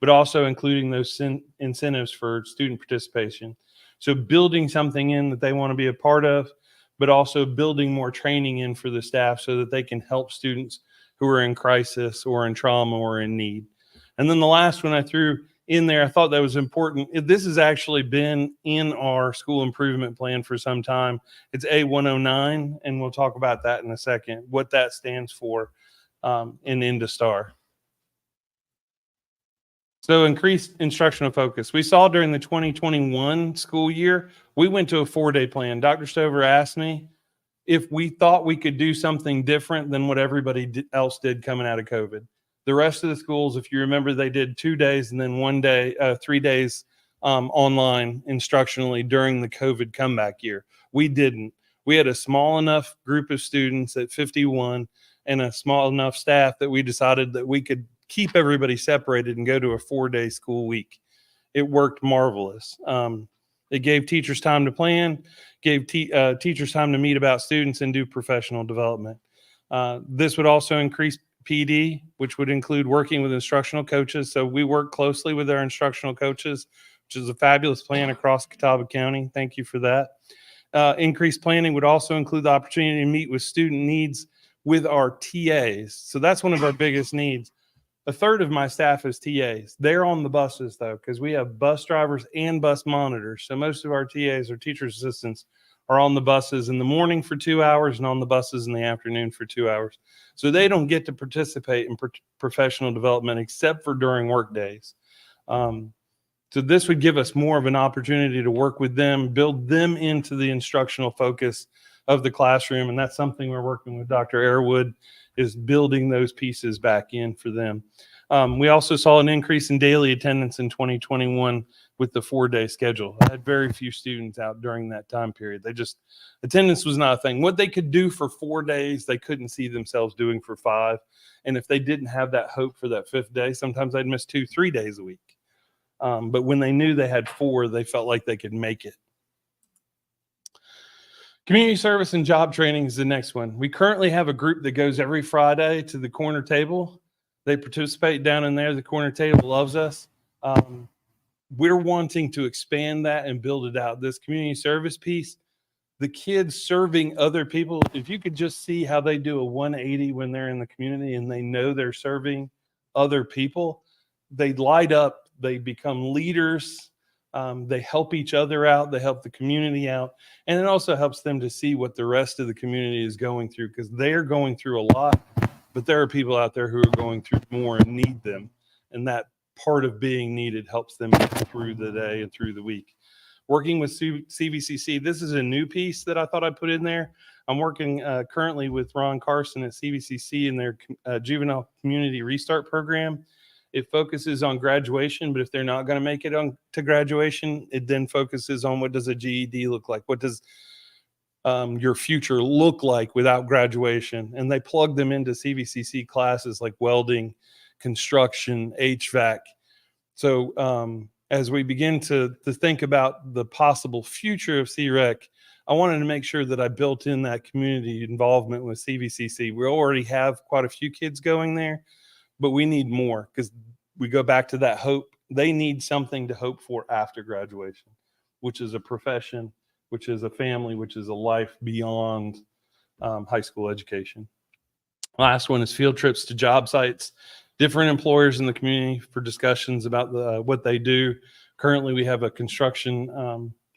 Speaker 5: but also including those incentives for student participation. So building something in that they want to be a part of, but also building more training in for the staff so that they can help students who are in crisis or in trauma or in need. And then the last one I threw in there, I thought that was important. This has actually been in our school improvement plan for some time. It's A109, and we'll talk about that in a second, what that stands for in IndaStar. So increased instructional focus. We saw during the 2021 school year, we went to a 4-day plan. Dr. Stover asked me if we thought we could do something different than what everybody else did coming out of COVID. The rest of the schools, if you remember, they did 2 days and then 1 day, 3 days online instructionally during the COVID comeback year. We didn't. We had a small enough group of students at 51 and a small enough staff that we decided that we could keep everybody separated and go to a 4-day school week. It worked marvelous. It gave teachers time to plan, gave teachers time to meet about students and do professional development. This would also increase PD, which would include working with instructional coaches. So we work closely with our instructional coaches, which is a fabulous plan across Catawba County. Thank you for that. Increased planning would also include the opportunity to meet with student needs with our TAs. So that's one of our biggest needs. A third of my staff is TAs. They're on the buses though, because we have bus drivers and bus monitors. So most of our TAs or teacher's assistants are on the buses in the morning for 2 hours and on the buses in the afternoon for 2 hours. So they don't get to participate in professional development except for during work days. So this would give us more of an opportunity to work with them, build them into the instructional focus of the classroom. And that's something we're working with Dr. Arrowood, is building those pieces back in for them. We also saw an increase in daily attendance in 2021 with the 4-day schedule. I had very few students out during that time period. Attendance was not a thing. What they could do for 4 days, they couldn't see themselves doing for 5. And if they didn't have that hope for that 5th day, sometimes they'd miss 2-3 days a week. But when they knew they had 4, they felt like they could make it. Community service and job training is the next one. We currently have a group that goes every Friday to the corner table. They participate down in there. The corner table loves us. We're wanting to expand that and build it out. This community service piece, the kids serving other people, if you could just see how they do a 180 when they're in the community and they know they're serving other people, they light up, they become leaders, they help each other out, they help the community out, and it also helps them to see what the rest of the community is going through, because they're going through a lot, but there are people out there who are going through more and need them, and that part of being needed helps them get through the day and through the week. Working with CVCC, this is a new piece that I thought I'd put in there. I'm working currently with Ron Carson at CVCC in their Juvenile Community Restart Program. It focuses on graduation, but if they're not going to make it on to graduation, it then focuses on what does a GED look like? What does your future look like without graduation? And they plug them into CVCC classes like welding, construction, HVAC. So as we begin to think about the possible future of CREC, I wanted to make sure that I built in that community involvement with CVCC. We already have quite a few kids going there, but we need more, because we go back to that hope. They need something to hope for after graduation, which is a profession, which is a family, which is a life beyond high school education. Last one is field trips to job sites. Different employers in the community for discussions about what they do. Currently, we have an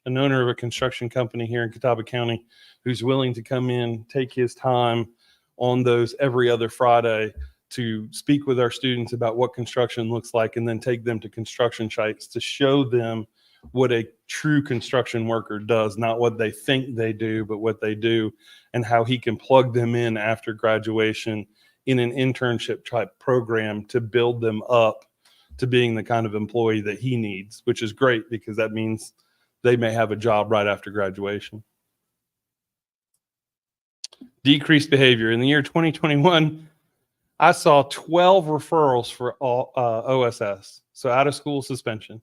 Speaker 5: owner of a construction company here in Catawba County who's willing to come in, take his time on those every other Friday to speak with our students about what construction looks like, and then take them to construction sites to show them what a true construction worker does, not what they think they do, but what they do, and how he can plug them in after graduation in an internship type program to build them up to being the kind of employee that he needs, which is great because that means they may have a job right after graduation. Decreased behavior. In the year 2021, I saw 12 referrals for OSS, so out of school suspension.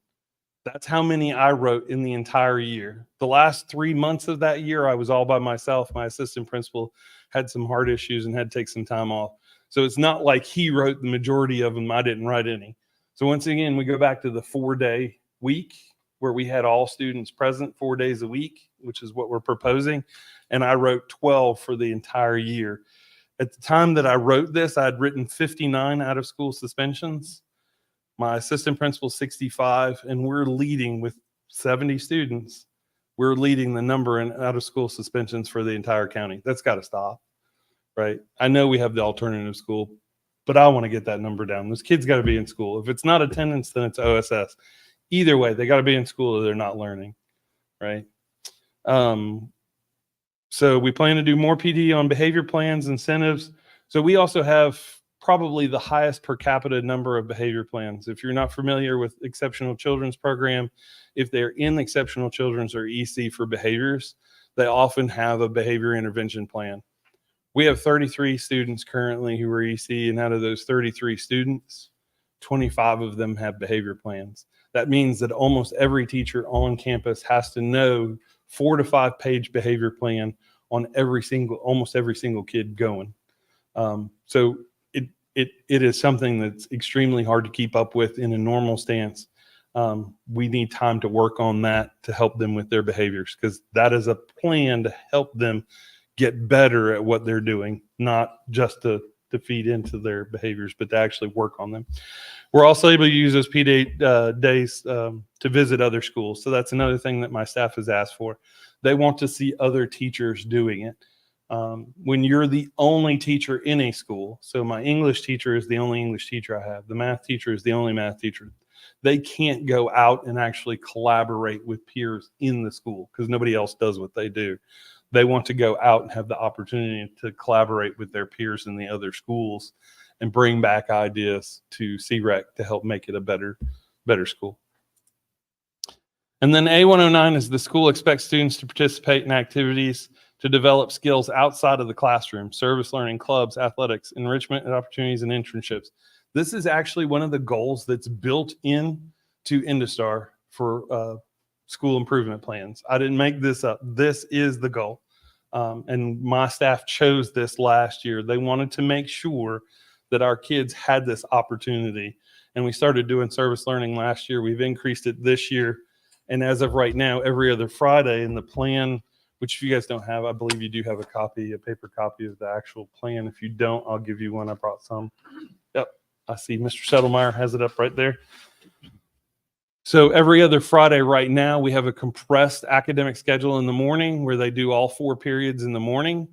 Speaker 5: That's how many I wrote in the entire year. The last 3 months of that year, I was all by myself. My assistant principal had some heart issues and had to take some time off. So it's not like he wrote the majority of them. I didn't write any. So once again, we go back to the 4-day week where we had all students present 4 days a week, which is what we're proposing. And I wrote 12 for the entire year. At the time that I wrote this, I had written 59 out of school suspensions. My assistant principal, 65, and we're leading with 70 students. We're leading the number in out of school suspensions for the entire county. That's got to stop, right? I know we have the alternative school, but I want to get that number down. Those kids got to be in school. If it's not attendance, then it's OSS. Either way, they got to be in school or they're not learning, right? So we plan to do more PD on behavior plans, incentives. So we also have probably the highest per capita number of behavior plans. If you're not familiar with Exceptional Children's Program, if they're in Exceptional Children's or EC for behaviors, they often have a behavior intervention plan. We have 33 students currently who are EC, and out of those 33 students, 25 of them have behavior plans. That means that almost every teacher on campus has to know 4 to 5 page behavior plan on almost every single kid going. So it is something that's extremely hard to keep up with in a normal stance. We need time to work on that to help them with their behaviors, because that is a plan to help them get better at what they're doing, not just to feed into their behaviors, but to actually work on them. We're also able to use those PD days to visit other schools. So that's another thing that my staff has asked for. They want to see other teachers doing it. When you're the only teacher in a school, so my English teacher is the only English teacher I have, the math teacher is the only math teacher, they can't go out and actually collaborate with peers in the school because nobody else does what they do. They want to go out and have the opportunity to collaborate with their peers in the other schools and bring back ideas to CREC to help make it a better school. And then A109 is the school expects students to participate in activities to develop skills outside of the classroom, service learning, clubs, athletics, enrichment and opportunities, and internships. This is actually one of the goals that's built in to Industar for school improvement plans. I didn't make this up. This is the goal. And my staff chose this last year. They wanted to make sure that our kids had this opportunity. And we started doing service learning last year. We've increased it this year. And as of right now, every other Friday in the plan, which if you guys don't have, I believe you do have a paper copy of the actual plan. If you don't, I'll give you one. I brought some. Yep, I see Mr. Settlemeyer has it up right there. So every other Friday right now, we have a compressed academic schedule in the morning where they do all 4 periods in the morning.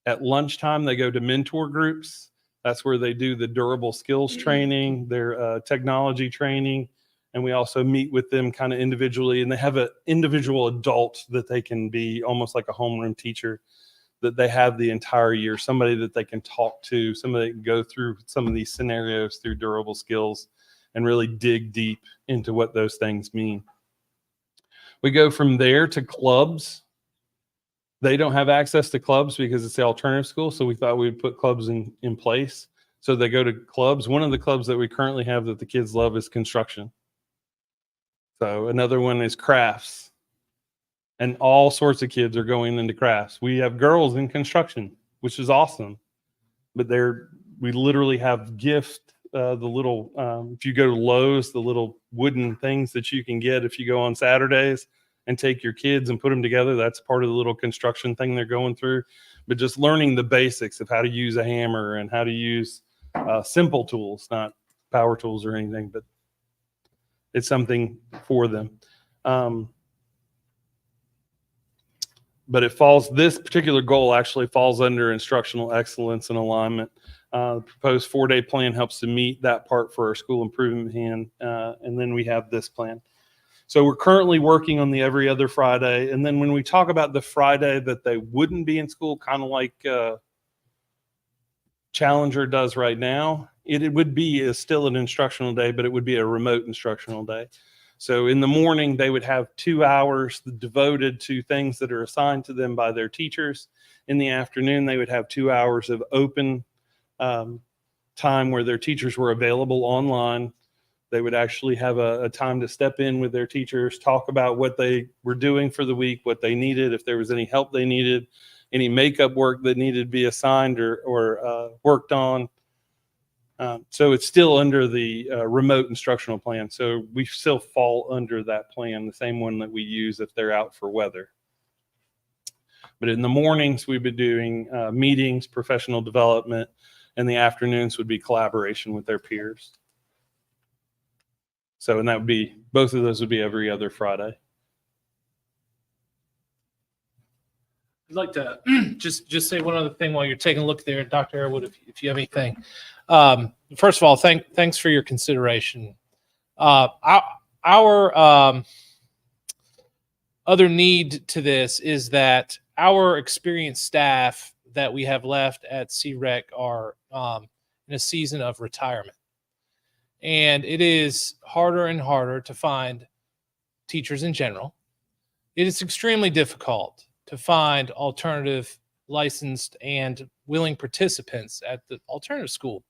Speaker 5: At lunchtime, they go to mentor groups. That's where they do the durable skills training, their technology training. And we also meet with them kind of individually, and they have an individual adult that they can be almost like a homeroom teacher that they have the entire year, somebody that they can talk to, somebody that can go through some of these scenarios through durable skills and really dig deep into what those things mean. We go from there to clubs. They don't have access to clubs because it's the alternative school, so we thought we'd put clubs in place. So they go to clubs. One of the clubs that we currently have that the kids love is construction. So another one is crafts. And all sorts of kids are going into crafts. We have girls in construction, which is awesome. But we literally have gift, the little, if you go to Lowe's, the little wooden things that you can get if you go on Saturdays and take your kids and put them together. That's part of the little construction thing they're going through. But just learning the basics of how to use a hammer and how to use simple tools, not power tools or anything, but it's something for them. But this particular goal actually falls under instructional excellence and alignment. The proposed 4-day plan helps to meet that part for our school improvement plan. And then we have this plan. So we're currently working on the every other Friday. And then when we talk about the Friday that they wouldn't be in school, kind of like Challenger does right now, it would be still an instructional day, but it would be a remote instructional day. So in the morning, they would have 2 hours devoted to things that are assigned to them by their teachers. In the afternoon, they would have 2 hours of open time where their teachers were available online. They would actually have a time to step in with their teachers, talk about what they were doing for the week, what they needed, if there was any help they needed, any makeup work that needed to be assigned or worked on. So it's still under the remote instructional plan. So we still fall under that plan, the same one that we use if they're out for weather. But in the mornings, we've been doing meetings, professional development, and the afternoons would be collaboration with their peers. So, and that would be, both of those would be every other Friday.
Speaker 8: I'd like to just say one other thing while you're taking a look there, Dr. Airwood, if you have anything. First of all, thanks for your consideration. Our other need to this is that our experienced staff that we have left at CREC are in a season of retirement. And it is harder and harder to find teachers in general. It is extremely difficult to find alternative licensed and willing participants at the alternative school.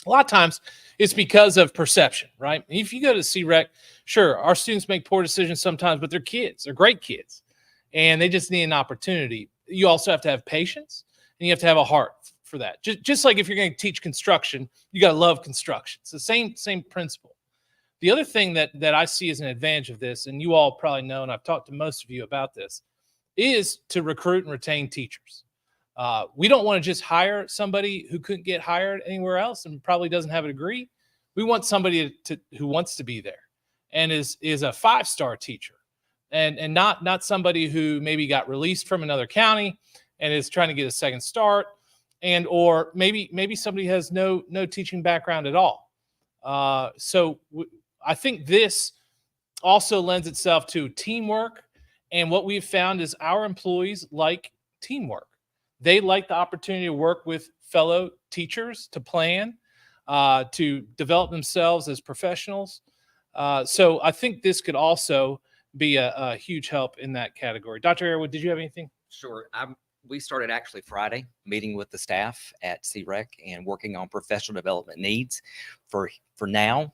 Speaker 8: A lot of times it's because of perception, right? If you go to CREC, sure, our students make poor decisions sometimes, but they're kids, they're great kids, and they just need an opportunity. You also have to have patience, and you have to have a heart for that. Just like if you're going to teach construction, you got to love construction. It's the same principle. The other thing that I see as an advantage of this, and you all probably know, and I've talked to most of you about this, is to recruit and retain teachers. We don't want to just hire somebody who couldn't get hired anywhere else and probably doesn't have a degree. We want somebody who wants to be there and is a 5-star teacher, and not somebody who maybe got released from another county and is trying to get a second start, or maybe somebody has no teaching background at all. So I think this also lends itself to teamwork. And what we've found is our employees like teamwork. They like the opportunity to work with fellow teachers to plan, to develop themselves as professionals. So I think this could also be a huge help in that category. Dr. Airwood, did you have anything?
Speaker 20: Sure. We started actually Friday meeting with the staff at CREC and working on professional development needs for now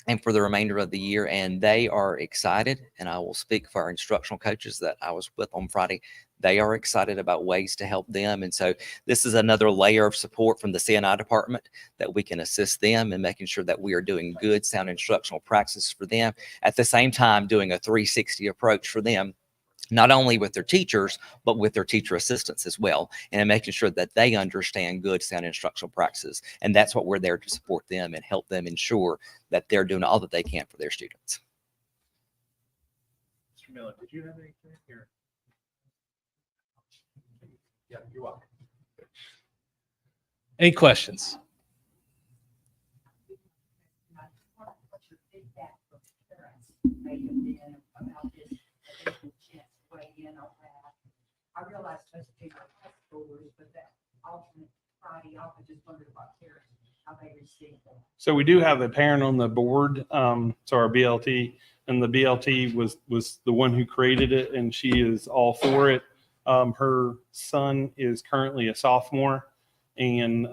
Speaker 20: and for the remainder of the year. And they are excited. And I will speak for our instructional coaches that I was with on Friday. They are excited about ways to help them. And so this is another layer of support from the CNI department that we can assist them in making sure that we are doing good, sound instructional practices for them. At the same time, doing a 360 approach for them, not only with their teachers, but with their teacher assistants as well, and making sure that they understand good, sound instructional practices. And that's what we're there to support them and help them ensure that they're doing all that they can for their students.
Speaker 7: Mr. Miller, did you have anything here? Yeah, you're welcome.
Speaker 8: Any questions?
Speaker 18: I realize most people are high schoolers, but that alternate Friday off, I just wondered about parents, how they receive that.
Speaker 5: So we do have a parent on the board, so our BLT, and the BLT was the one who created it, and she is all for it. Her son is currently a sophomore, and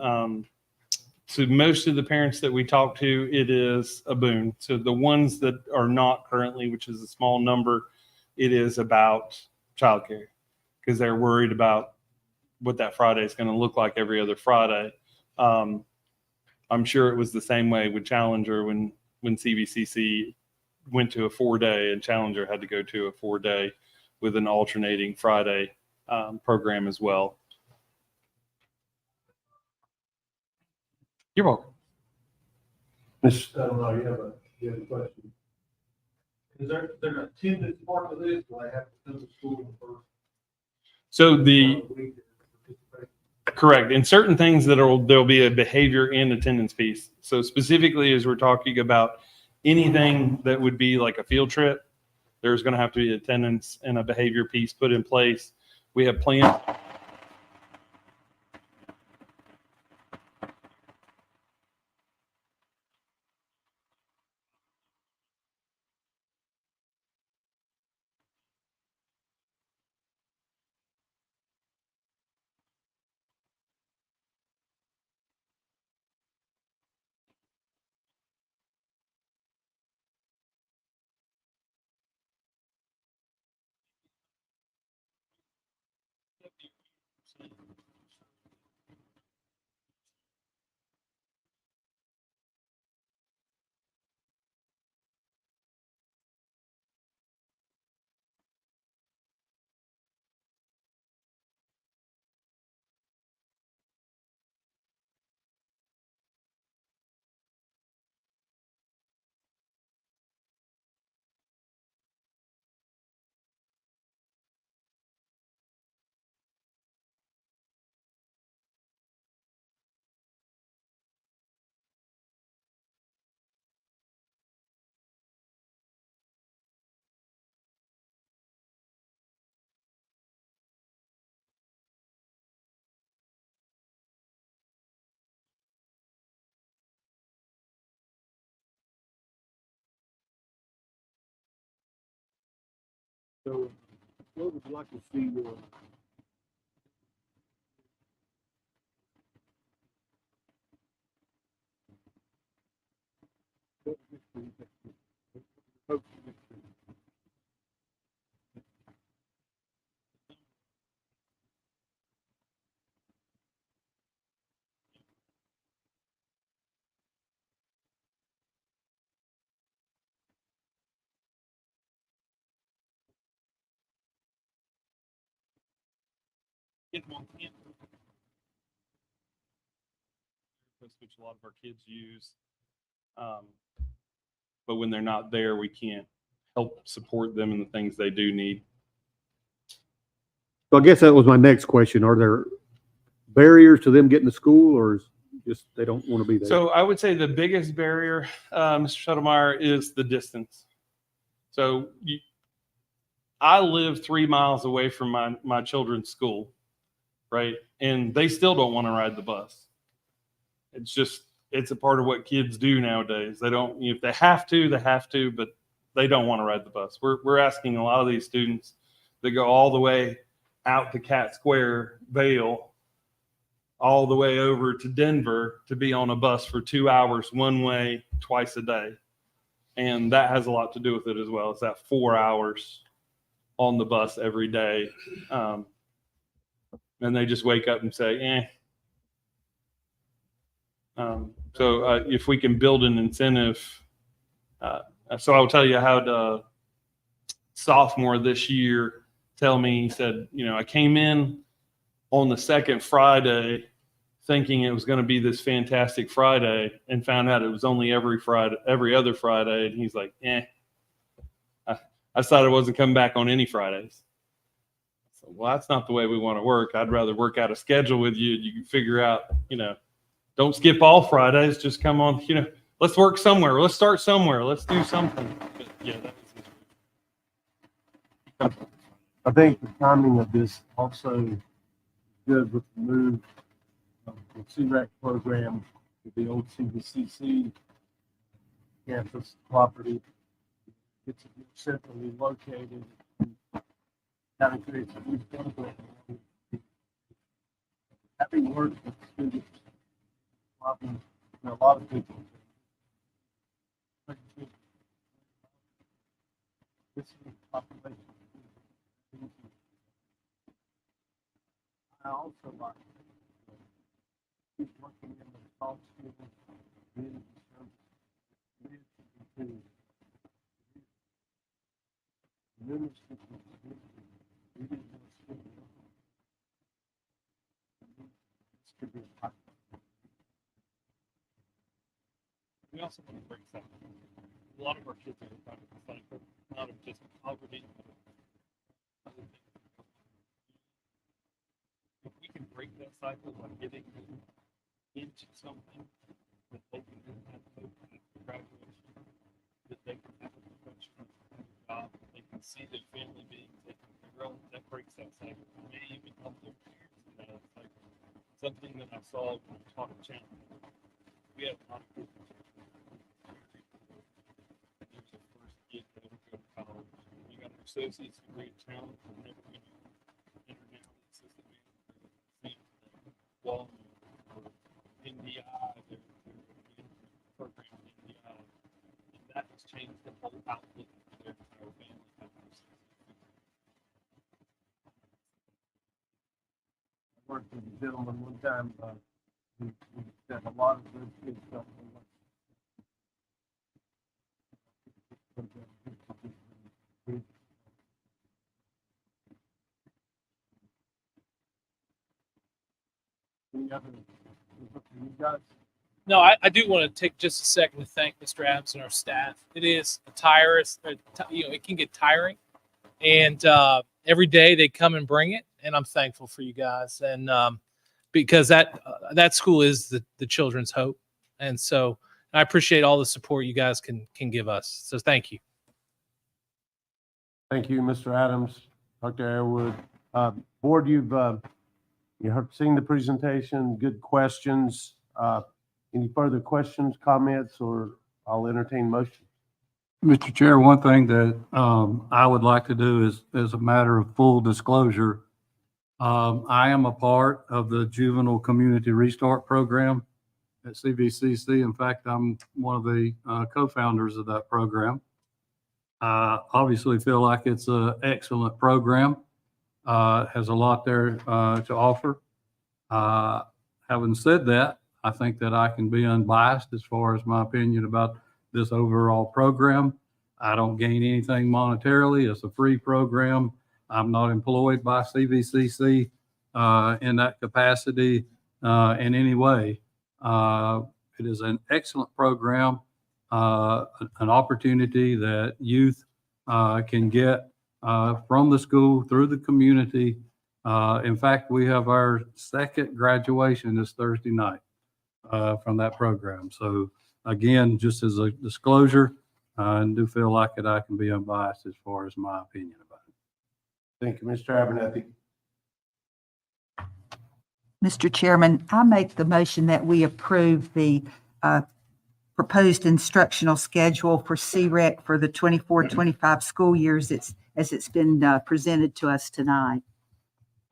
Speaker 5: to most of the parents that we talk to, it is a boon. So the ones that are not currently, which is a small number, it is about childcare, because they're worried about what that Friday is going to look like every other Friday. I'm sure it was the same way with Challenger when CVCC went to a 4-day and Challenger had to go to a 4-day with an alternating Friday program as well. You're welcome.
Speaker 4: I don't know, you have a question?
Speaker 7: Is there an attendance part of this? Do I have to come to school first?
Speaker 5: So correct. In certain things there'll be a behavior and attendance piece. So specifically, as we're talking about anything that would be like a field trip, there's going to have to be attendance and a behavior piece put in place. We have plans.
Speaker 7: So what would you like to see your
Speaker 5: which a lot of our kids use. But when they're not there, we can't help support them in the things they do need.
Speaker 21: So I guess that was my next question. Are there barriers to them getting to school, or is just they don't want to be there?
Speaker 5: So I would say the biggest barrier, Mr. Shuttlemeyer, is the distance. So I live 3 miles away from my children's school, right? And they still don't want to ride the bus. it's a part of what kids do nowadays. They don't, if they have to, but they don't want to ride the bus. We're asking a lot of these students that go all the way out to Cat Square, Vail, all the way over to Denver to be on a bus for 2 hours one way twice a day. And that has a lot to do with it as well. It's that 4 hours on the bus every day. And they just wake up and say, So if we can build an incentive, so I'll tell you how the sophomore this year tell me, he said, I came in on the second Friday thinking it was going to be this fantastic Friday and found out it was only every other Friday. And he's like, I thought I wasn't coming back on any Fridays. So, well, that's not the way we want to work. I'd rather work out a schedule with you. You can figure out, don't skip all Fridays. Just come on, let's work somewhere. Let's start somewhere. Let's do something. But, yeah, that was
Speaker 4: I think the timing of this also is good with the move of the CREC program to the old CVCC campus property. It's centrally located. Kind of creates a new program. Having worked with students, probably a lot of people. This is the population. I also like keep working in the college students, community service, community ministry,
Speaker 5: we also want to break something. A lot of our kids are kind of cycle, not of just poverty, but other things. If we can break that cycle by getting them into something that they can then have hope in graduation, that they can have a professional job, that they can see their family being taken care of, that breaks that cycle. It may even help their parents in that cycle. Something that I saw when I taught at Channel. We have a lot of people. There's a first kid that ever go to college. You got an associate's degree at Channel, and never going to enter now the assistant manager, Walmart, or NDI, their program in NDI. And that has changed the whole outlook for their entire family.
Speaker 4: I worked with a gentleman one time, who said a lot of those kids don't know what. Any other, you guys?
Speaker 8: No, I do want to take just a second to thank Mr. Adams and our staff. It is it can get tiring, and every day they come and bring it, and I'm thankful for you guys, and because that school is the children's hope, and so I appreciate all the support you guys can give us. So thank you.
Speaker 4: Thank you, Mr. Adams, Dr. Airwood. Board, you've seen the presentation, good questions. Any further questions, comments, or I'll entertain motion.
Speaker 3: Mr. Chair, one thing that I would like to do is, as a matter of full disclosure, I am a part of the Juvenile Community Restart Program at CVCC. In fact, I'm one of the co-founders of that program. I obviously feel like it's an excellent program. Has a lot there to offer. Having said that, I think that I can be unbiased as far as my opinion about this overall program. I don't gain anything monetarily. It's a free program. I'm not employed by CVCC in that capacity in any way. It is an excellent program, an opportunity that youth can get from the school through the community. In fact, we have our second graduation this Thursday night from that program. So again, just as a disclosure, I do feel like that I can be unbiased as far as my opinion about it.
Speaker 4: Thank you, Mr. Abernathy.
Speaker 18: Mr. Chairman, I make the motion that we approve the proposed instructional schedule for CREC for the 24-25 school years as it's been presented to us tonight.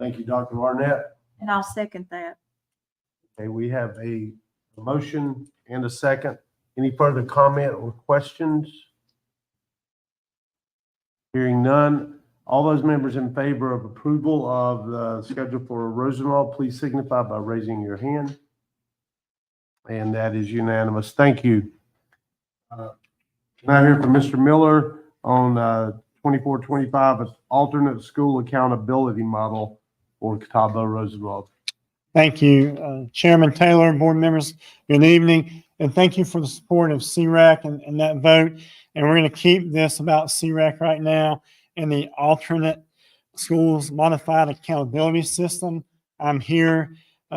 Speaker 4: Thank you, Dr. Barnett.
Speaker 18: And I'll second that.
Speaker 4: Okay, we have a motion and a second. Any further comment or questions? Hearing none. All those members in favor of approval of the schedule for Rosenwald, please signify by raising your hand. And that is unanimous. Thank you. Now here from Mr. Miller on 24-25 alternate school accountability model for Catawba Rosenwald.
Speaker 2: Thank you, Chairman Taylor and board members. Good evening, and thank you for the support of CREC and that vote. And we're going to keep this about CREC right now and the alternate schools modified accountability system. I'm here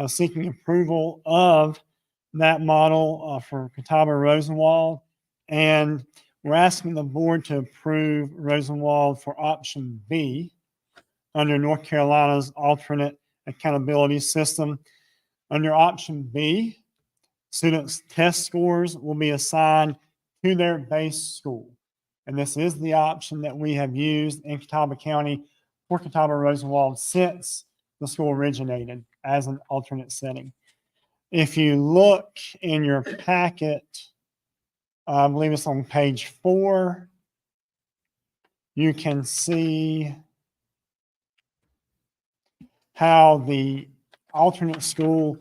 Speaker 2: seeking approval of that model for Catawba Rosenwald, and we're asking the board to approve Rosenwald for option B under North Carolina's alternate accountability system. Under option B, students' test scores will be assigned to their base school. And this is the option that we have used in Catawba County for Catawba Rosenwald since the school originated as an alternate setting. If you look in your packet, I believe it's on page 4, you can see how the alternate school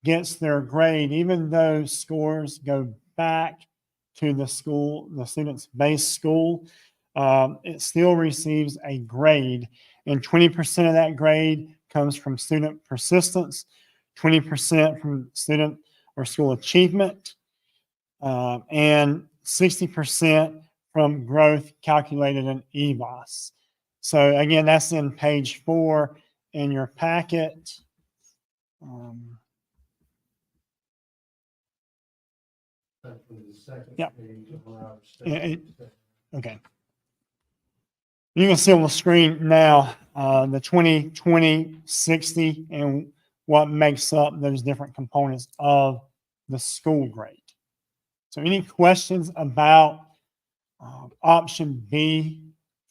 Speaker 2: gets their grade, even though scores go back to the school, the student's base school, it still receives a grade. And 20% of that grade comes from student persistence, 20% from student or school achievement, and 60% from growth calculated in EVOS. So again, that's in page 4 in your packet. Yep. Okay. You can see on the screen now the 20, 20, 60, and what makes up those different components of the school grade. So any questions about option B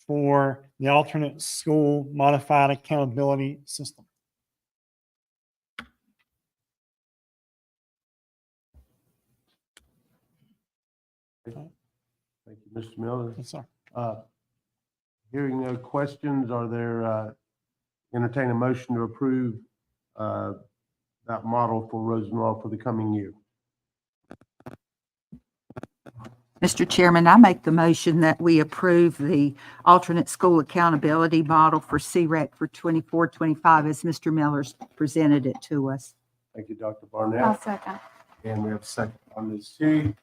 Speaker 2: for the alternate school modified accountability system?
Speaker 4: Thank you, Mr. Miller.
Speaker 2: Yes, sir.
Speaker 4: Hearing no questions, are there entertain a motion to approve that model for Rosenwald for the coming year?
Speaker 18: Mr. Chairman, I make the motion that we approve the alternate school accountability model for CREC for 24-25 as Mr. Miller's presented it to us.
Speaker 4: Thank you, Dr. Barnett.
Speaker 19: I'll second.
Speaker 4: And we have a second on this too.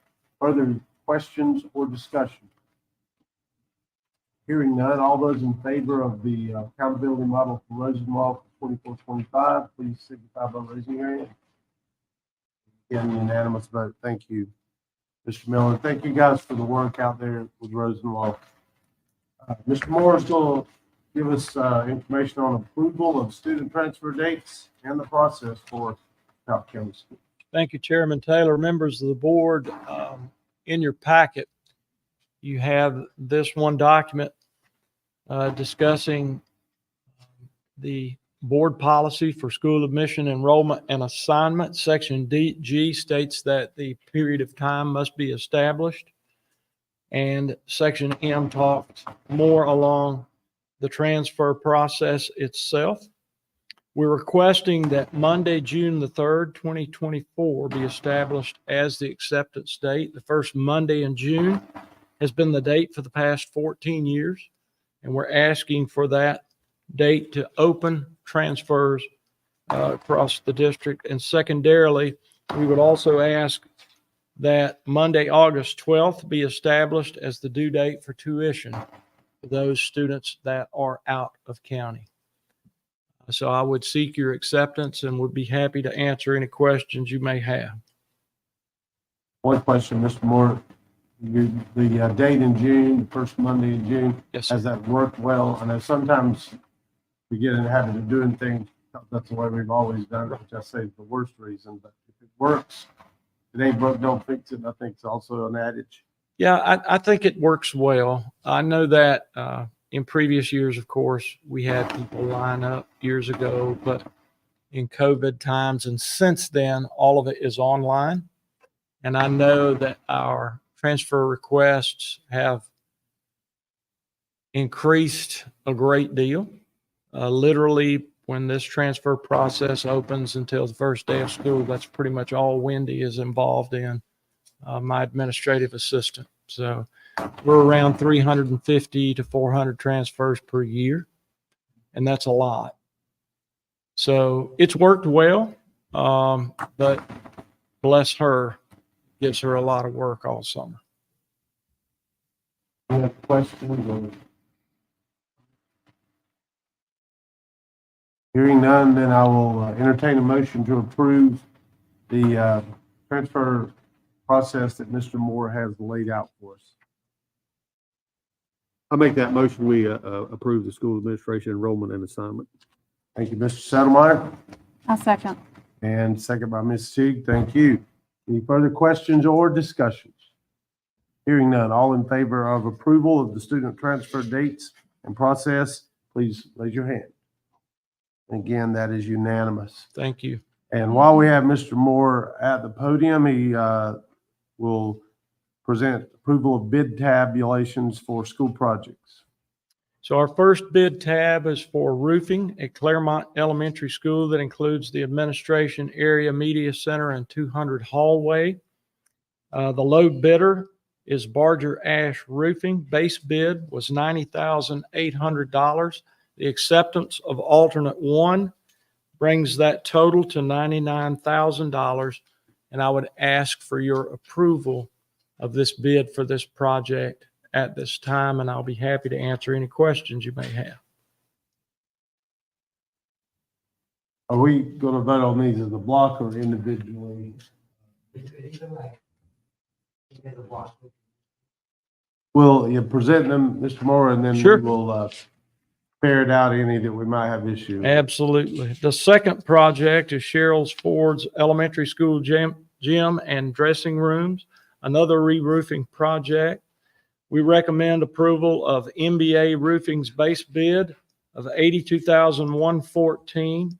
Speaker 4: Further questions or discussion? Hearing none, all those in favor of the accountability model for Rosenwald for 24-25, please signify by raising your hand. Again, unanimous vote. Thank you, Mr. Miller. Thank you guys for the work out there with Rosenwald. Mr. Moore is going to give us information on approval of student transfer dates and the process for Catawba County School.
Speaker 16: Thank you, Chairman Taylor. Members of the board, in your packet, you have this one document discussing the board policy for school admission, enrollment, and assignment. Section G states that the period of time must be established. And Section M talked more along the transfer process itself. We're requesting that Monday, June the 3rd, 2024 be established as the acceptance date. The first Monday in June has been the date for the past 14 years. And we're asking for that date to open transfers across the district. And secondarily, we would also ask that Monday, August 12th be established as the due date for tuition for those students that are out of county. So I would seek your acceptance and would be happy to answer any questions you may have.
Speaker 4: One question, Mr. Moore. The date in June, the first Monday in June,
Speaker 16: yes,
Speaker 4: has that worked well? I know sometimes we get in the habit of doing things, that's the way we've always done it, which I say is the worst reason, but if it works It ain't broke, don't fix it. I think it's also an adage.
Speaker 16: Yeah, I think it works well. I know that in previous years, of course, we had people line up years ago, but in COVID times and since then, all of it is online. And I know that our transfer requests have increased a great deal. Literally, when this transfer process opens until the first day of school, that's pretty much all Wendy is involved in, my administrative assistant. So we're around 350 to 400 transfers per year, and that's a lot. So it's worked well, but bless her, gives her a lot of work all summer.
Speaker 4: Any other questions? Hearing none, then I will entertain a motion to approve the transfer process that Mr. Moore has laid out for us.
Speaker 21: I make that motion, we approve the school administration enrollment and assignment.
Speaker 4: Thank you, Mr. Settlemeyer,
Speaker 19: I second.
Speaker 4: and second by Ms. Teague. Thank you. Any further questions or discussions? Hearing none, all in favor of approval of the student transfer dates and process, please raise your hand. Again, that is unanimous.
Speaker 16: Thank you.
Speaker 4: And while we have Mr. Moore at the podium, he will present approval of bid tabulations for school projects.
Speaker 16: So our first bid tab is for roofing at Claremont Elementary School that includes the administration area, media center, and 200 hallway. The low bidder is Barger Ash Roofing. Base bid was $90,800. The acceptance of alternate one brings that total to $99,000. And I would ask for your approval of this bid for this project at this time, and I'll be happy to answer any questions you may have.
Speaker 4: Are we going to vote on these as a block or individually? Well, you present them, Mr. Moore, and then we
Speaker 16: Sure.
Speaker 4: will ferret out any that we might have issues with.
Speaker 16: Absolutely. The second project is Cheryl's Ford's Elementary School gym and dressing rooms, another re-roofing project. We recommend approval of MBA Roofing's base bid of $82,114,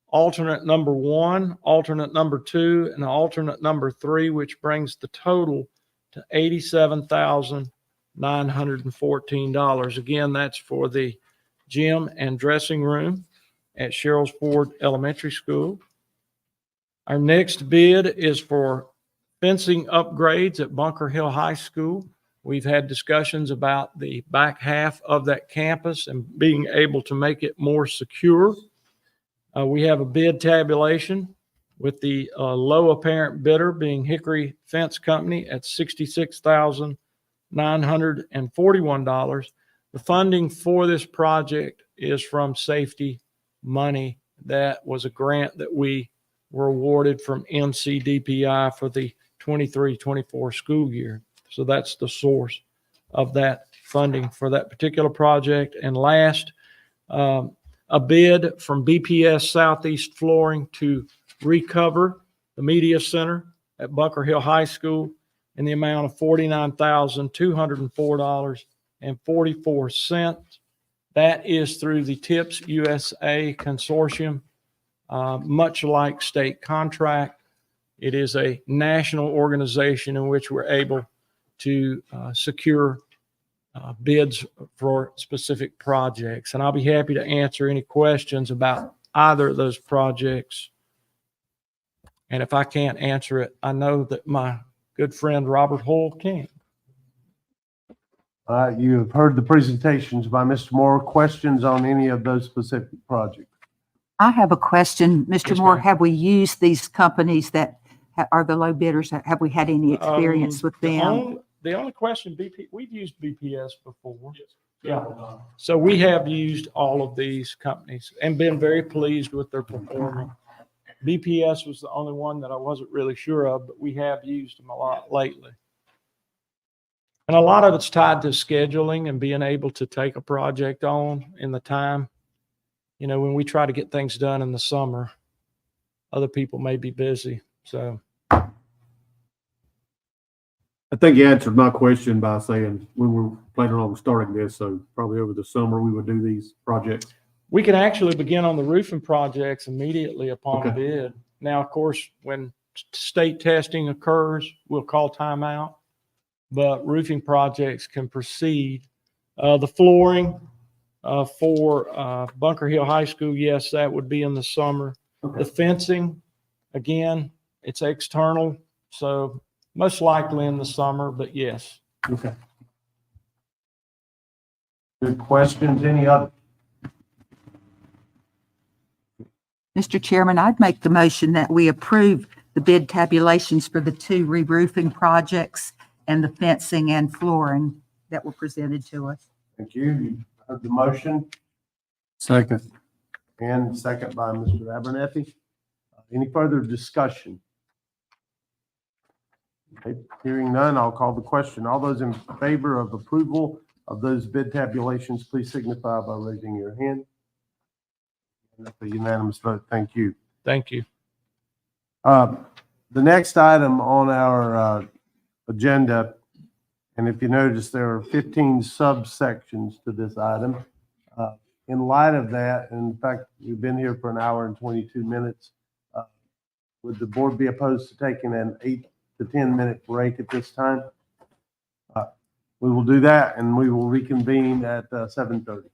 Speaker 16: alternate number 1, alternate number 2, and alternate number 3, which brings the total to $87,914. Again, that's for the gym and dressing room at Cheryl's Ford Elementary School. Our next bid is for fencing upgrades at Bunker Hill High School. We've had discussions about the back half of that campus and being able to make it more secure. We have a bid tabulation with the low apparent bidder being Hickory Fence Company at $66,941. The funding for this project is from safety money. That was a grant that we were awarded from NCDPI for the 23-24 school year. So that's the source of that funding for that particular project. And last, a bid from BPS Southeast Flooring to recover the media center at Bunker Hill High School in the amount of $49,204.44. That is through the TIPS USA Consortium, much like state contract. It is a national organization in which we're able to secure bids for specific projects. And I'll be happy to answer any questions about either of those projects. And if I can't answer it, I know that my good friend Robert Hull can.
Speaker 4: You have heard the presentations by Mr. Moore. Questions on any of those specific projects?
Speaker 18: I have a question, Mr.
Speaker 16: Yes,
Speaker 18: Moore.
Speaker 16: ma'am.
Speaker 18: Have we used these companies that are the low bidders? Have we had any experience with them?
Speaker 16: The only question, we've used BPS before. Yeah. So we have used all of these companies and been very pleased with their performance. BPS was the only one that I wasn't really sure of, but we have used them a lot lately. And a lot of it's tied to scheduling and being able to take a project on in the time. You know, when we try to get things done in the summer, other people may be busy. So
Speaker 21: I think you answered my question by saying we were planning on starting this, so probably over the summer we would do these projects.
Speaker 16: We can actually begin on the roofing projects immediately upon
Speaker 21: Okay.
Speaker 16: bid. Now, of course, when state testing occurs, we'll call timeout, but roofing projects can proceed. The flooring for Bunker Hill High School, yes, that would be in the summer. The fencing, again, it's external, so most likely in the summer, but yes.
Speaker 21: Okay.
Speaker 4: Good questions. Any other?
Speaker 18: Mr. Chairman, I'd make the motion that we approve the bid tabulations for the two re-roofing projects and the fencing and flooring that were presented to us.
Speaker 4: Thank you. You heard the motion
Speaker 3: Second.
Speaker 4: and second by Mr. Abernathy. Any further discussion? Okay, hearing none, I'll call the question. All those in favor of approval of those bid tabulations, please signify by raising your hand. And that's a unanimous vote. Thank you.
Speaker 16: Thank you.
Speaker 4: The next item on our agenda, and if you notice, there are 15 subsections to this item. In light of that, and in fact, we've been here for an hour and 22 minutes. Would the board be opposed to taking an 8 to 10-minute break at this time? We will do that, and we will reconvene at 7:30.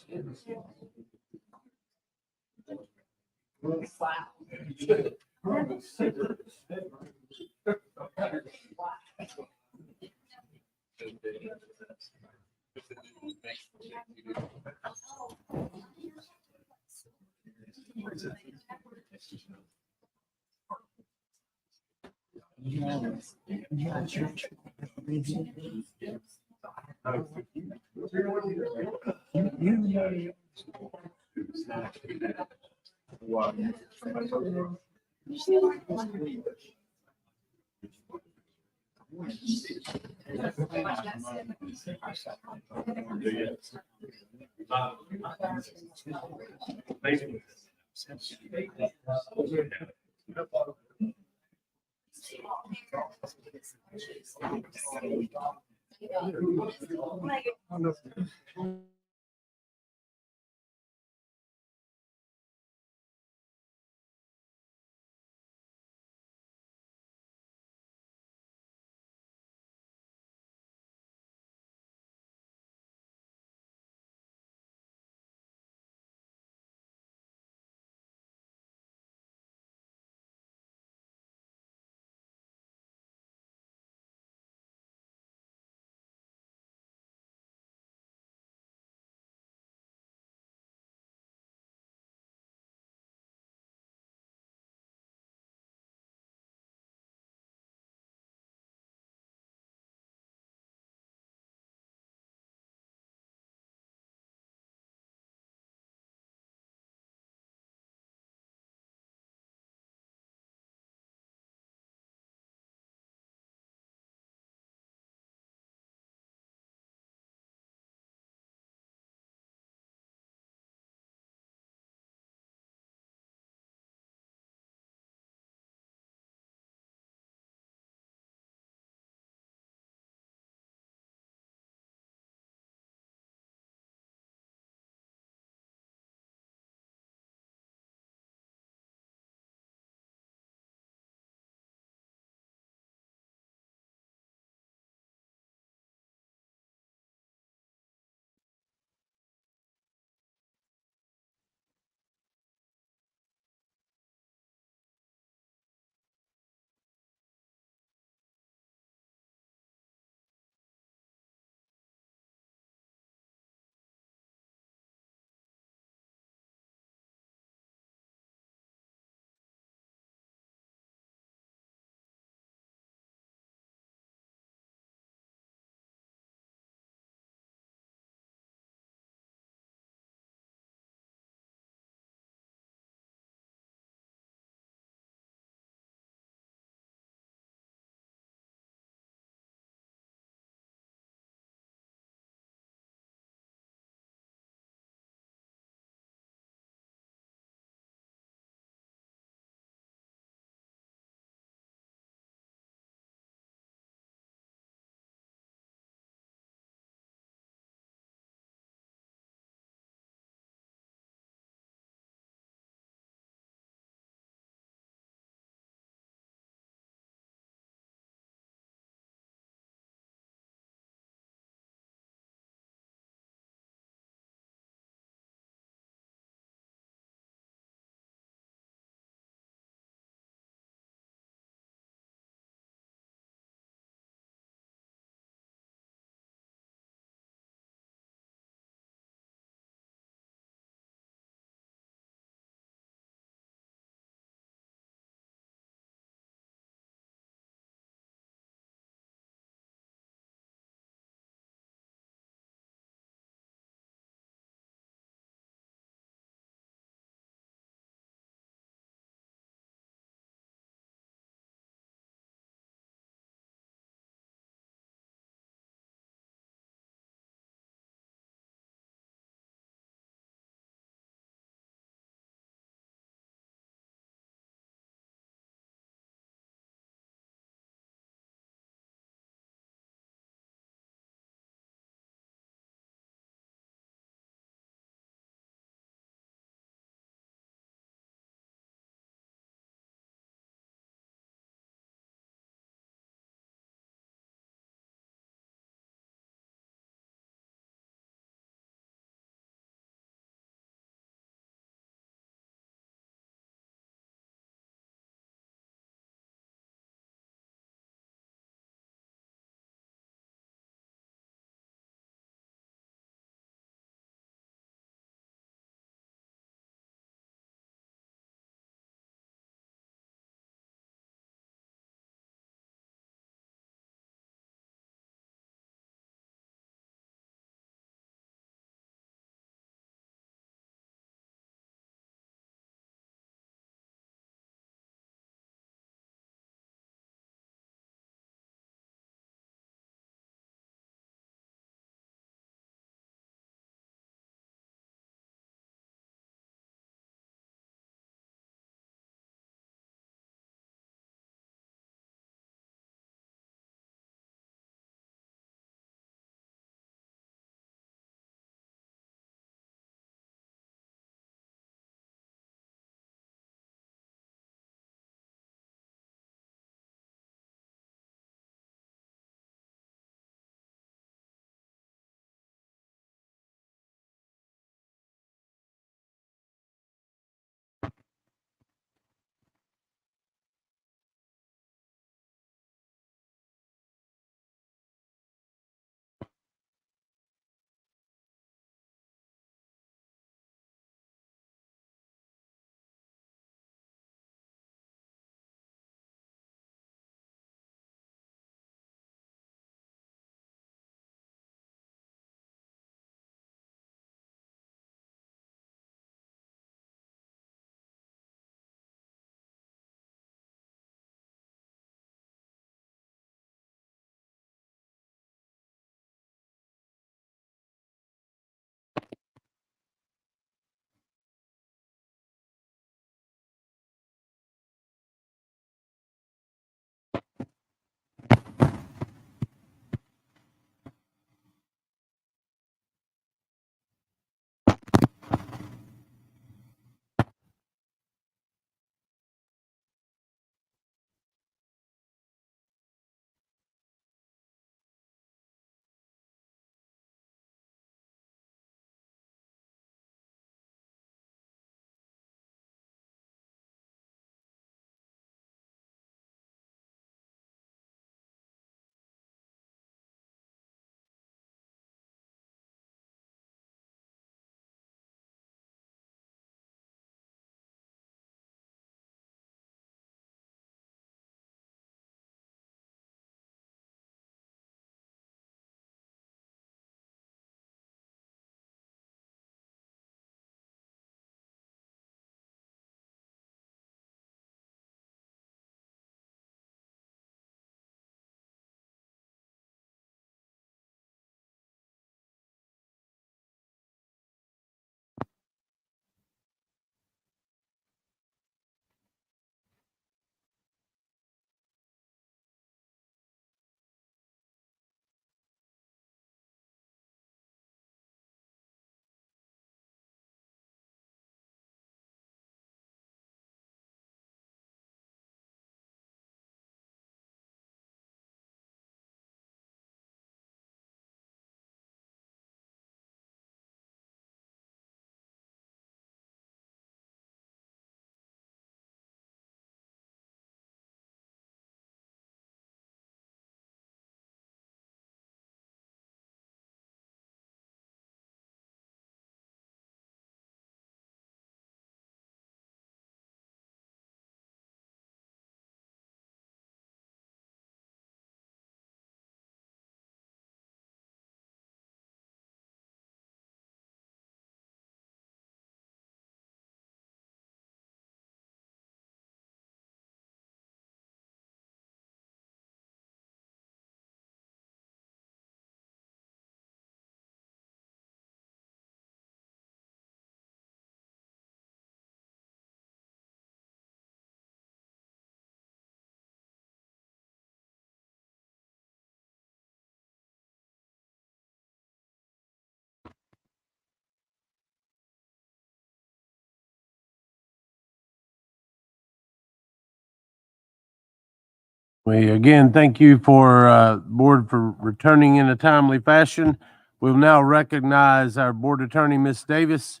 Speaker 4: We again thank you for board for returning in a timely fashion. We'll now recognize our board attorney, Ms. Davis,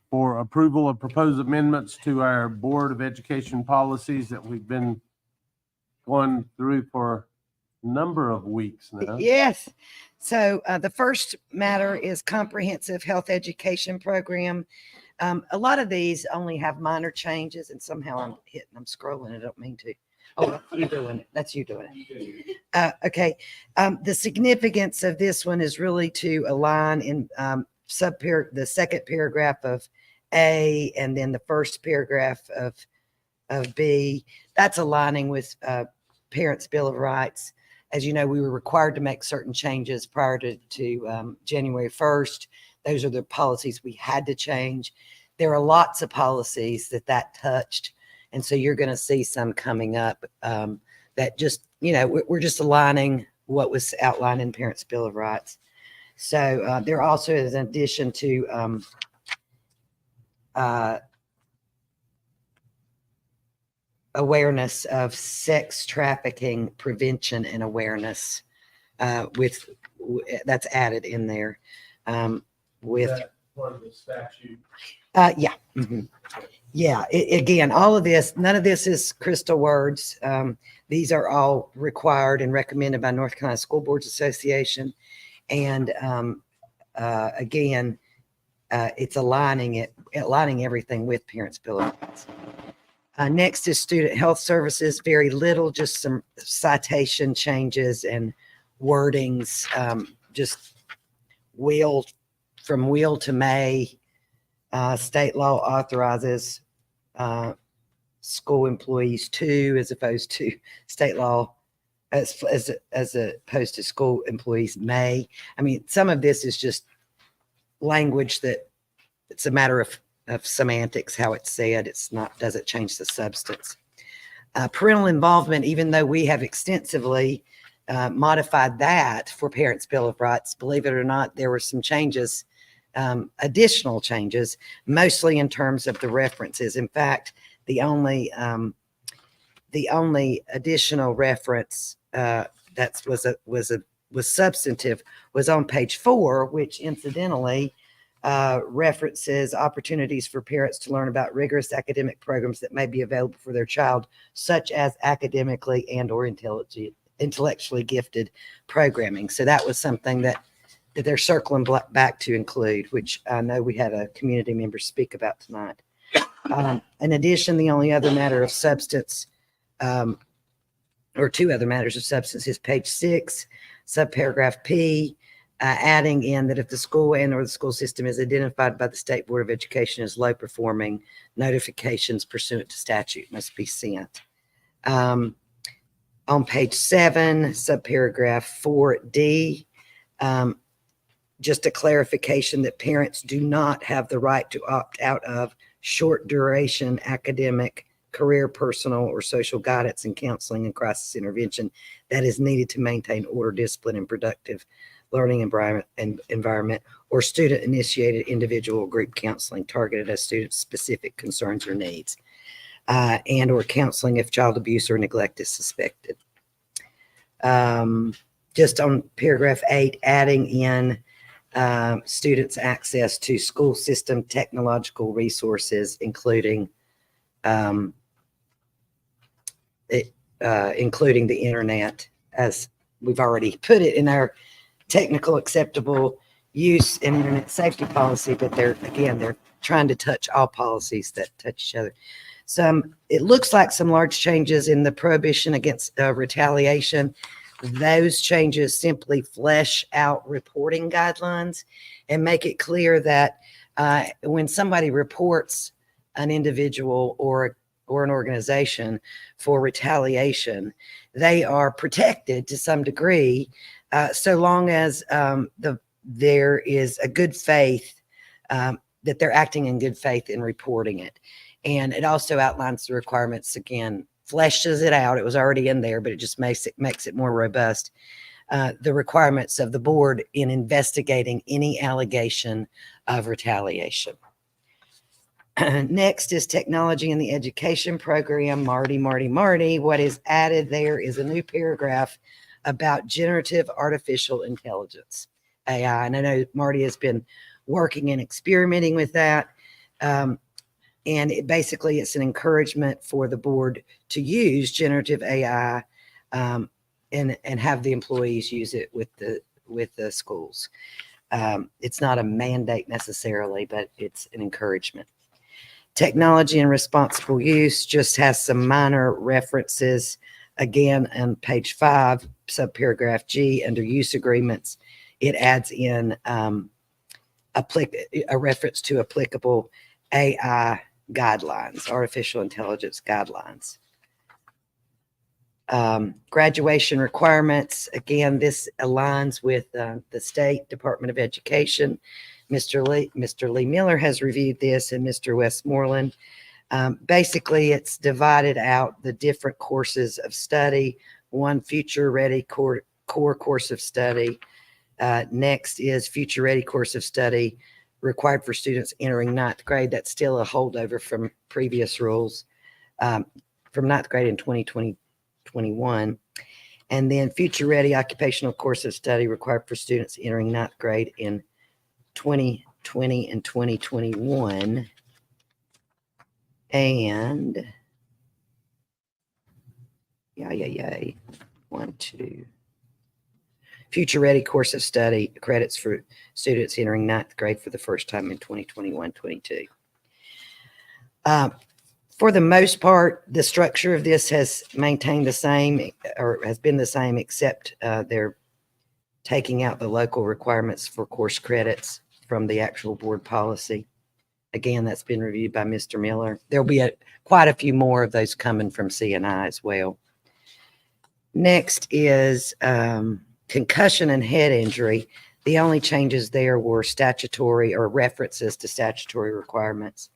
Speaker 4: for approval of proposed amendments to our Board of Education policies that we've been going through for a number of weeks now.
Speaker 9: Yes. So the first matter is comprehensive health education program. A lot of these only have minor changes, and somehow I'm scrolling. I don't mean to. Oh, that's you doing it. That's you doing it. Okay. The significance of this one is really to align in the second paragraph of A and then the first paragraph of B. That's aligning with Parents' Bill of Rights. As you know, we were required to make certain changes prior to January 1st. Those are the policies we had to change. There are lots of policies that touched. And so you're going to see some coming up that just, we're just aligning what was outlined in Parents' Bill of Rights. So there also is an addition to awareness of sex trafficking prevention and awareness that's added in there with
Speaker 7: Part of the statute.
Speaker 9: yeah. Mhm. Yeah. Again, all of this, none of this is crystal words. These are all required and recommended by North Carolina School Boards Association. And again, it's aligning everything with Parents' Bill of Rights. Next is student health services. Very little, just some citation changes and wordings. Just from will to may. State law authorizes school employees to, as opposed to state law, as opposed to school employees may. I mean, some of this is just language that it's a matter of semantics, how it's said. It's not, doesn't change the substance. Parental involvement, even though we have extensively modified that for Parents' Bill of Rights, believe it or not, there were some changes, additional changes, mostly in terms of the references. In fact, the only additional reference that was substantive was on page 4, which incidentally references opportunities for parents to learn about rigorous academic programs that may be available for their child, such as academically and or intellectually gifted programming. So that was something that they're circling back to include, which I know we had a community member speak about tonight. In addition, the only other matter of substance, or two other matters of substance, is page 6, subparagraph P, adding in that if the school and or the school system is identified by the State Board of Education as low performing, notifications pursuant to statute must be sent. On page 7, subparagraph 4D, just a clarification that parents do not have the right to opt out of short duration academic, career, personal, or social guidance and counseling and crisis intervention that is needed to maintain order, discipline, and productive learning environment, or student-initiated individual or group counseling targeted at students' specific concerns or needs, and or counseling if child abuse or neglect is suspected. Just on paragraph 8, adding in students' access to school system technological resources, including including the internet, as we've already put it in our technical acceptable use and internet safety policy, but they're trying to touch all policies that touch each other. It looks like some large changes in the prohibition against retaliation. Those changes simply flesh out reporting guidelines and make it clear that when somebody reports an individual or an organization for retaliation, they are protected to some degree, so long as there is a good faith, that they're acting in good faith in reporting it. And it also outlines the requirements, again, fleshes it out. It was already in there, but it just makes it more robust. The requirements of the board in investigating any allegation of retaliation. Next is technology in the education program. Marty. What is added there is a new paragraph about generative artificial intelligence, AI. And I know Marty has been working and experimenting with that. And basically it's an encouragement for the board to use generative AI and have the employees use it with the schools. It's not a mandate necessarily, but it's an encouragement. Technology and responsible use just has some minor references. Again, on page 5, subparagraph G, under use agreements, it adds in a reference to applicable AI guidelines, artificial intelligence guidelines. Graduation requirements. Again, this aligns with the State Department of Education. Mr. Lee Miller has reviewed this, and Mr. Westmoreland. Basically, it's divided out the different courses of study. One, future ready core course of study. Next is future ready course of study required for students entering 9th grade. That's still a holdover from previous rules from 9th grade in 2021. And then future ready occupational course of study required for students entering 9th grade in 2020 and 2021. And yay. 1, 2. Future ready course of study credits for students entering 9th grade for the first time in 2021-22. For the most part, the structure of this has maintained the same or has been the same, except they're taking out the local requirements for course credits from the actual board policy. Again, that's been reviewed by Mr. Miller. There'll be quite a few more of those coming from CNI as well. Next is concussion and head injury. The only changes there were statutory or references to statutory requirements.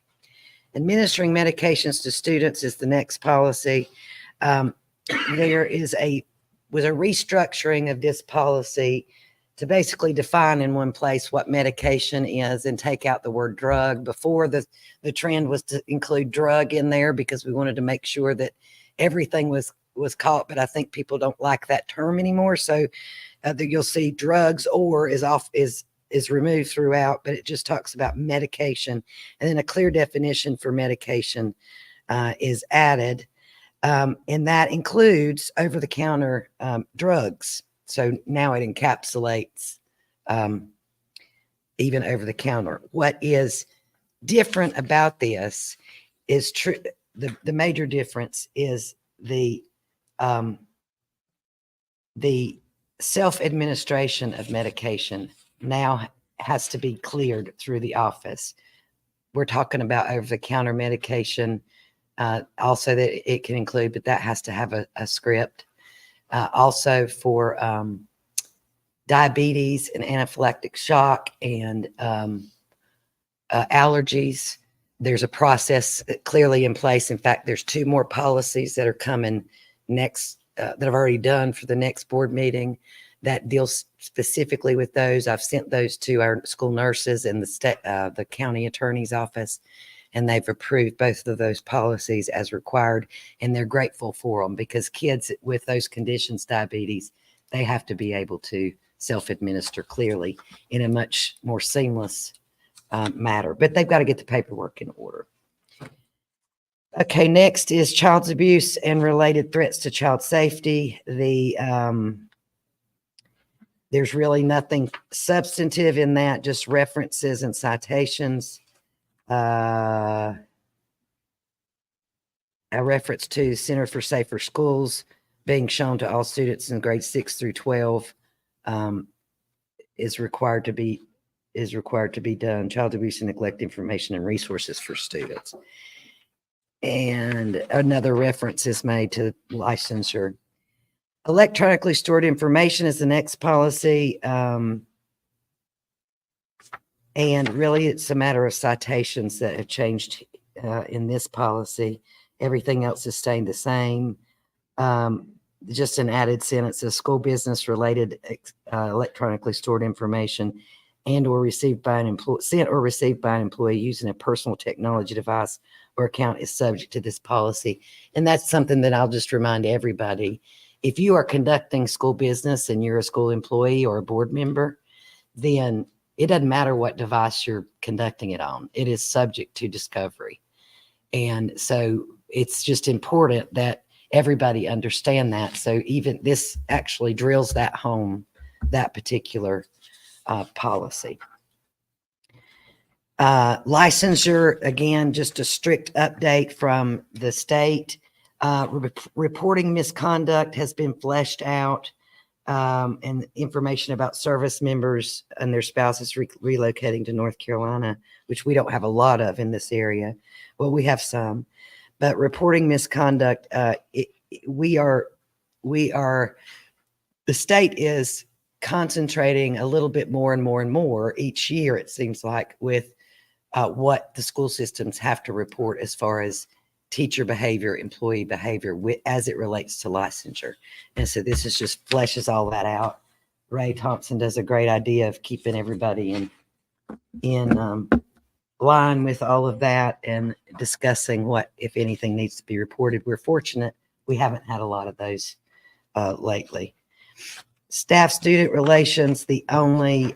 Speaker 9: Administering medications to students is the next policy. There was a restructuring of this policy to basically define in one place what medication is and take out the word drug. Before, the trend was to include drug in there because we wanted to make sure that everything was caught, but I think people don't like that term anymore. So you'll see drugs or is removed throughout, but it just talks about medication. And then a clear definition for medication is added. And that includes over-the-counter drugs. So now it encapsulates even over-the-counter. What is different about this is the major difference is the self-administration of medication now has to be cleared through the office. We're talking about over-the-counter medication, also that it can include, but that has to have a script. Also for diabetes and anaphylactic shock and allergies, there's a process clearly in place. In fact, there's 2 more policies that are coming next that I've already done for the next board meeting that deals specifically with those. I've sent those to our school nurses and the county attorney's office, and they've approved both of those policies as required. And they're grateful for them because kids with those conditions, diabetes, they have to be able to self-administer clearly in a much more seamless matter, but they've got to get the paperwork in order. Okay, next is child abuse and related threats to child safety. There's really nothing substantive in that, just references and citations. A reference to Center for Safer Schools being shown to all students in grades 6 through 12 is required to be done. Child abuse and neglect information and resources for students. And another reference is made to licensure. Electronically stored information is the next policy. And really it's a matter of citations that have changed in this policy. Everything else is staying the same. Just an added sentence, of school business related electronically stored information and or received by an employee, sent or received by an employee using a personal technology device or account is subject to this policy. And that's something that I'll just remind everybody. If you are conducting school business and you're a school employee or a board member, then it doesn't matter what device you're conducting it on. It is subject to discovery. And so it's just important that everybody understand that. So even this actually drills that home, that particular policy. Licensure, again, just a strict update from the state. Reporting misconduct has been fleshed out, and information about service members and their spouses relocating to North Carolina, which we don't have a lot of in this area. Well, we have some, but reporting misconduct, the state is concentrating a little bit more and more and more each year, it seems like, with what the school systems have to report as far as teacher behavior, employee behavior, as it relates to licensure. And so this is just fleshes all that out. Ray Thompson does a great idea of keeping everybody in line with all of that and discussing what, if anything, needs to be reported. We're fortunate we haven't had a lot of those lately. Staff-student relations, the only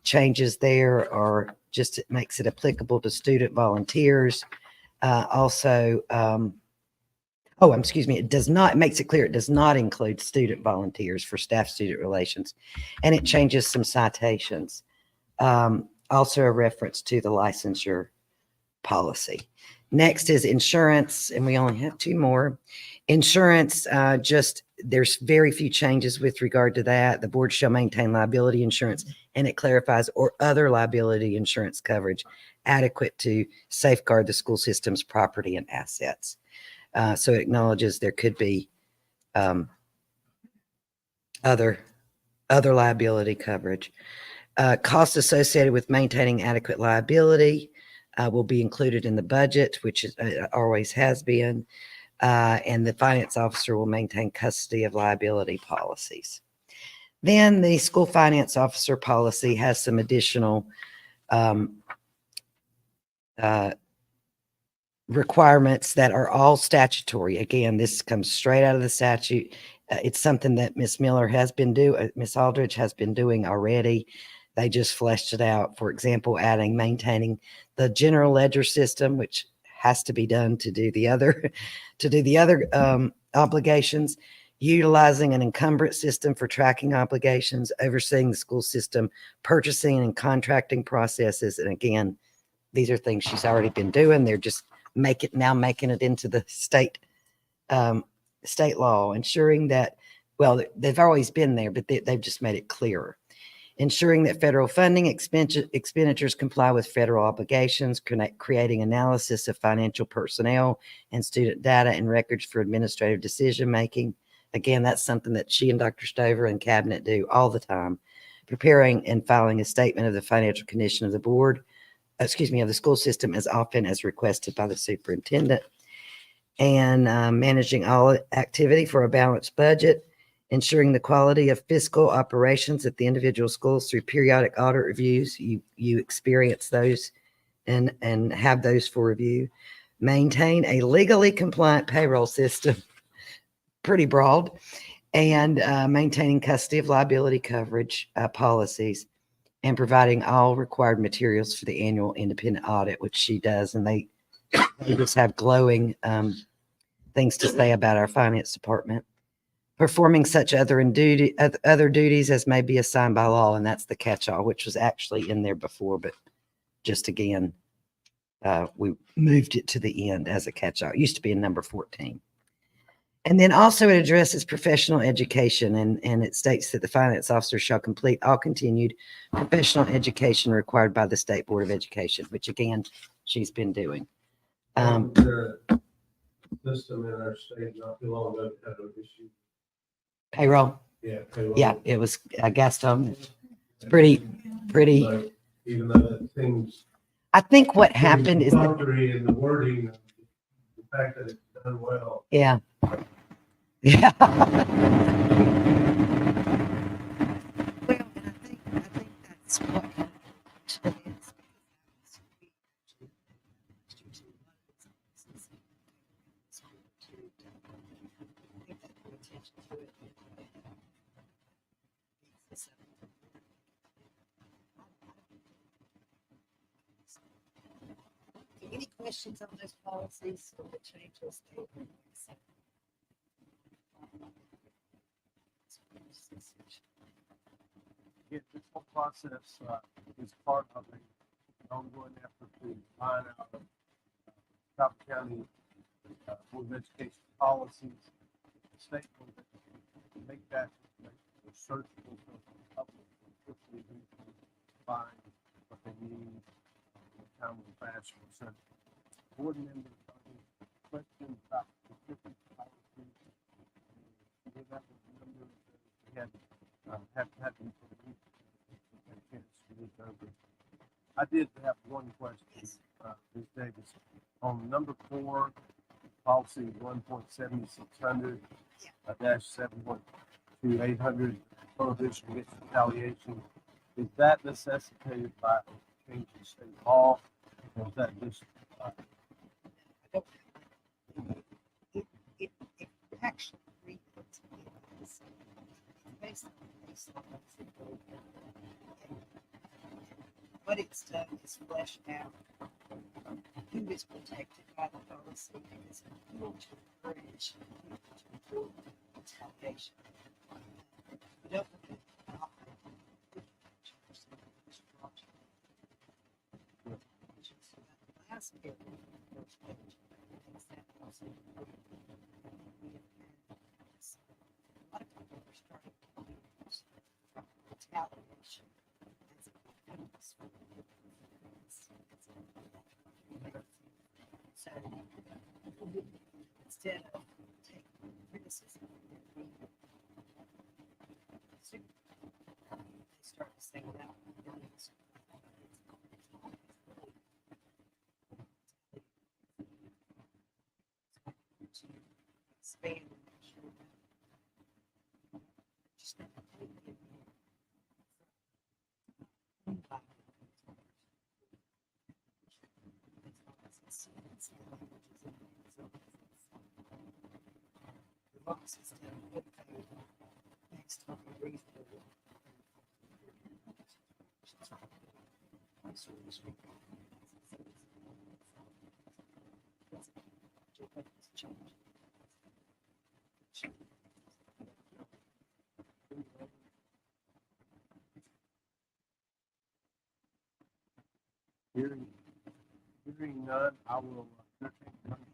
Speaker 9: changes there are just it makes it applicable to student volunteers. It makes it clear it does not include student volunteers for staff-student relations, and it changes some citations. Also a reference to the licensure policy. Next is insurance, and we only have two more. Insurance, there's very few changes with regard to that. The board shall maintain liability insurance, and it clarifies or other liability insurance coverage adequate to safeguard the school system's property and assets. So it acknowledges there could be other liability coverage. Costs associated with maintaining adequate liability will be included in the budget, which always has been. And the finance officer will maintain custody of liability policies. Then the school finance officer policy has some additional requirements that are all statutory. Again, this comes straight out of the statute. It's something that Ms. Miller has been doing, Ms. Aldridge has been doing already. They just fleshed it out. For example, maintaining the general ledger system, which has to be done to do the other obligations, utilizing an encumbrance system for tracking obligations, overseeing the school system purchasing and contracting processes. And again, these are things she's already been doing. They're just making it into the state law, ensuring that, well, they've always been there, but they've just made it clearer. Ensuring that federal funding expenditures comply with federal obligations, creating analysis of financial personnel and student data and records for administrative decision-making. Again, that's something that she and Dr. Stover and Cabinet do all the time. Preparing and filing a statement of the financial condition of the board, of the school system as often as requested by the superintendent. And managing all activity for a balanced budget. Ensuring the quality of fiscal operations at the individual schools through periodic audit reviews. You experience those and have those for review. Maintain a legally compliant payroll system, pretty broad, and maintaining custody of liability coverage policies, and providing all required materials for the annual independent audit, which she does. And they just have glowing things to say about our finance department. Performing such other duties as may be assigned by law, and that's the catch-all, which was actually in there before, but just again, we moved it to the end as a catch-all. It used to be in number 14. And then also it addresses professional education, and it states that the finance officer shall complete all continued professional education required by the State Board of Education, which again, she's been doing.
Speaker 21: System in our state not too long ago had an issue.
Speaker 9: Payroll.
Speaker 21: Yeah. Payroll.
Speaker 9: Yeah, it was Gaston. It's pretty.
Speaker 21: So even though that seems.
Speaker 9: I think what happened is
Speaker 21: Contrary in the wording, the fact that it's done well.
Speaker 9: Yeah. Yeah. Well, I think that's what Any questions on those policies or the changes?
Speaker 4: Yeah, this whole process is part of the ongoing effort to find out Catawba County Board of Education policies. The state will make that searchable for the public and quickly we can find what they need in a timely fashion. So, board members, questions about specific policies? We have a number of those we had had them for a week. I did have one question, Ms. Davis, on number 4, policy 1.7600 -7.2800, prohibition against retaliation. Is that necessitated by a change in state law, or is that just?
Speaker 9: It actually reads basically what it's done is fleshed out who is protected by the policy and is going to encourage retaliation. We don't look at the last period, first page, is that also a lot of people are starting to use retaliation as a defense. So instead of taking criticism, they start to say that to expand next time we read
Speaker 4: Hearing none, I will entertain the motion.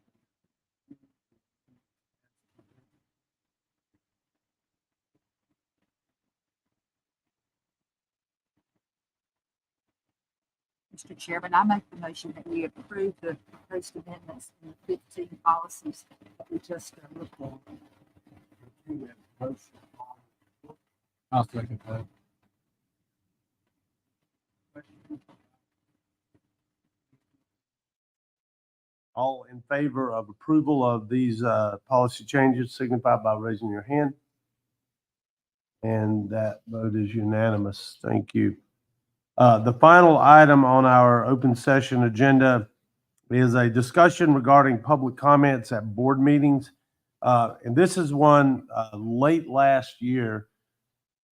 Speaker 18: Mr. Chairman, I make the motion that we approve the proposed amendments in the 15 policies that we just looked at.
Speaker 21: I'll second that.
Speaker 4: All in favor of approval of these policy changes signify by raising your hand. And that vote is unanimous. Thank you. The final item on our open session agenda is a discussion regarding public comments at board meetings. And this is one late last year,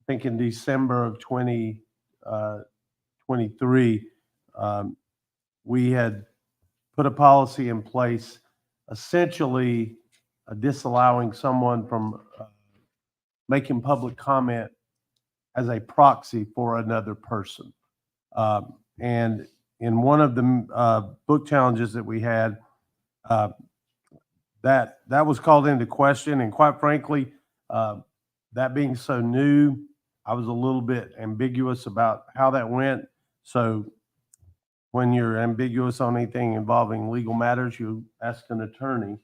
Speaker 4: I think in December of 2023, we had put a policy in place essentially disallowing someone from making public comment as a proxy for another person. And in one of the book challenges that we had, that was called into question. And quite frankly, that being so new, I was a little bit ambiguous about how that went. So when you're ambiguous on anything involving legal matters, you ask an attorney.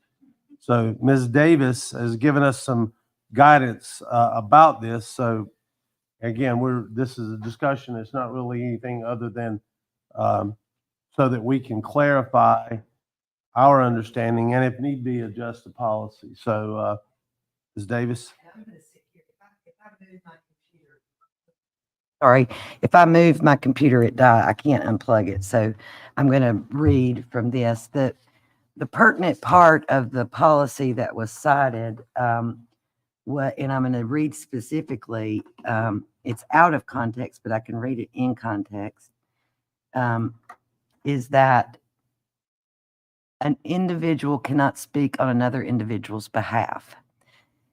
Speaker 4: So Ms. Davis has given us some guidance about this. So again, this is a discussion. It's not really anything other than so that we can clarify our understanding and if need be, adjust the policy. So Ms. Davis.
Speaker 9: Sorry, if I move my computer, it died. I can't unplug it. So I'm going to read from this. The pertinent part of the policy that was cited, and I'm going to read specifically, it's out of context, but I can read it in context, is that an individual cannot speak on another individual's behalf.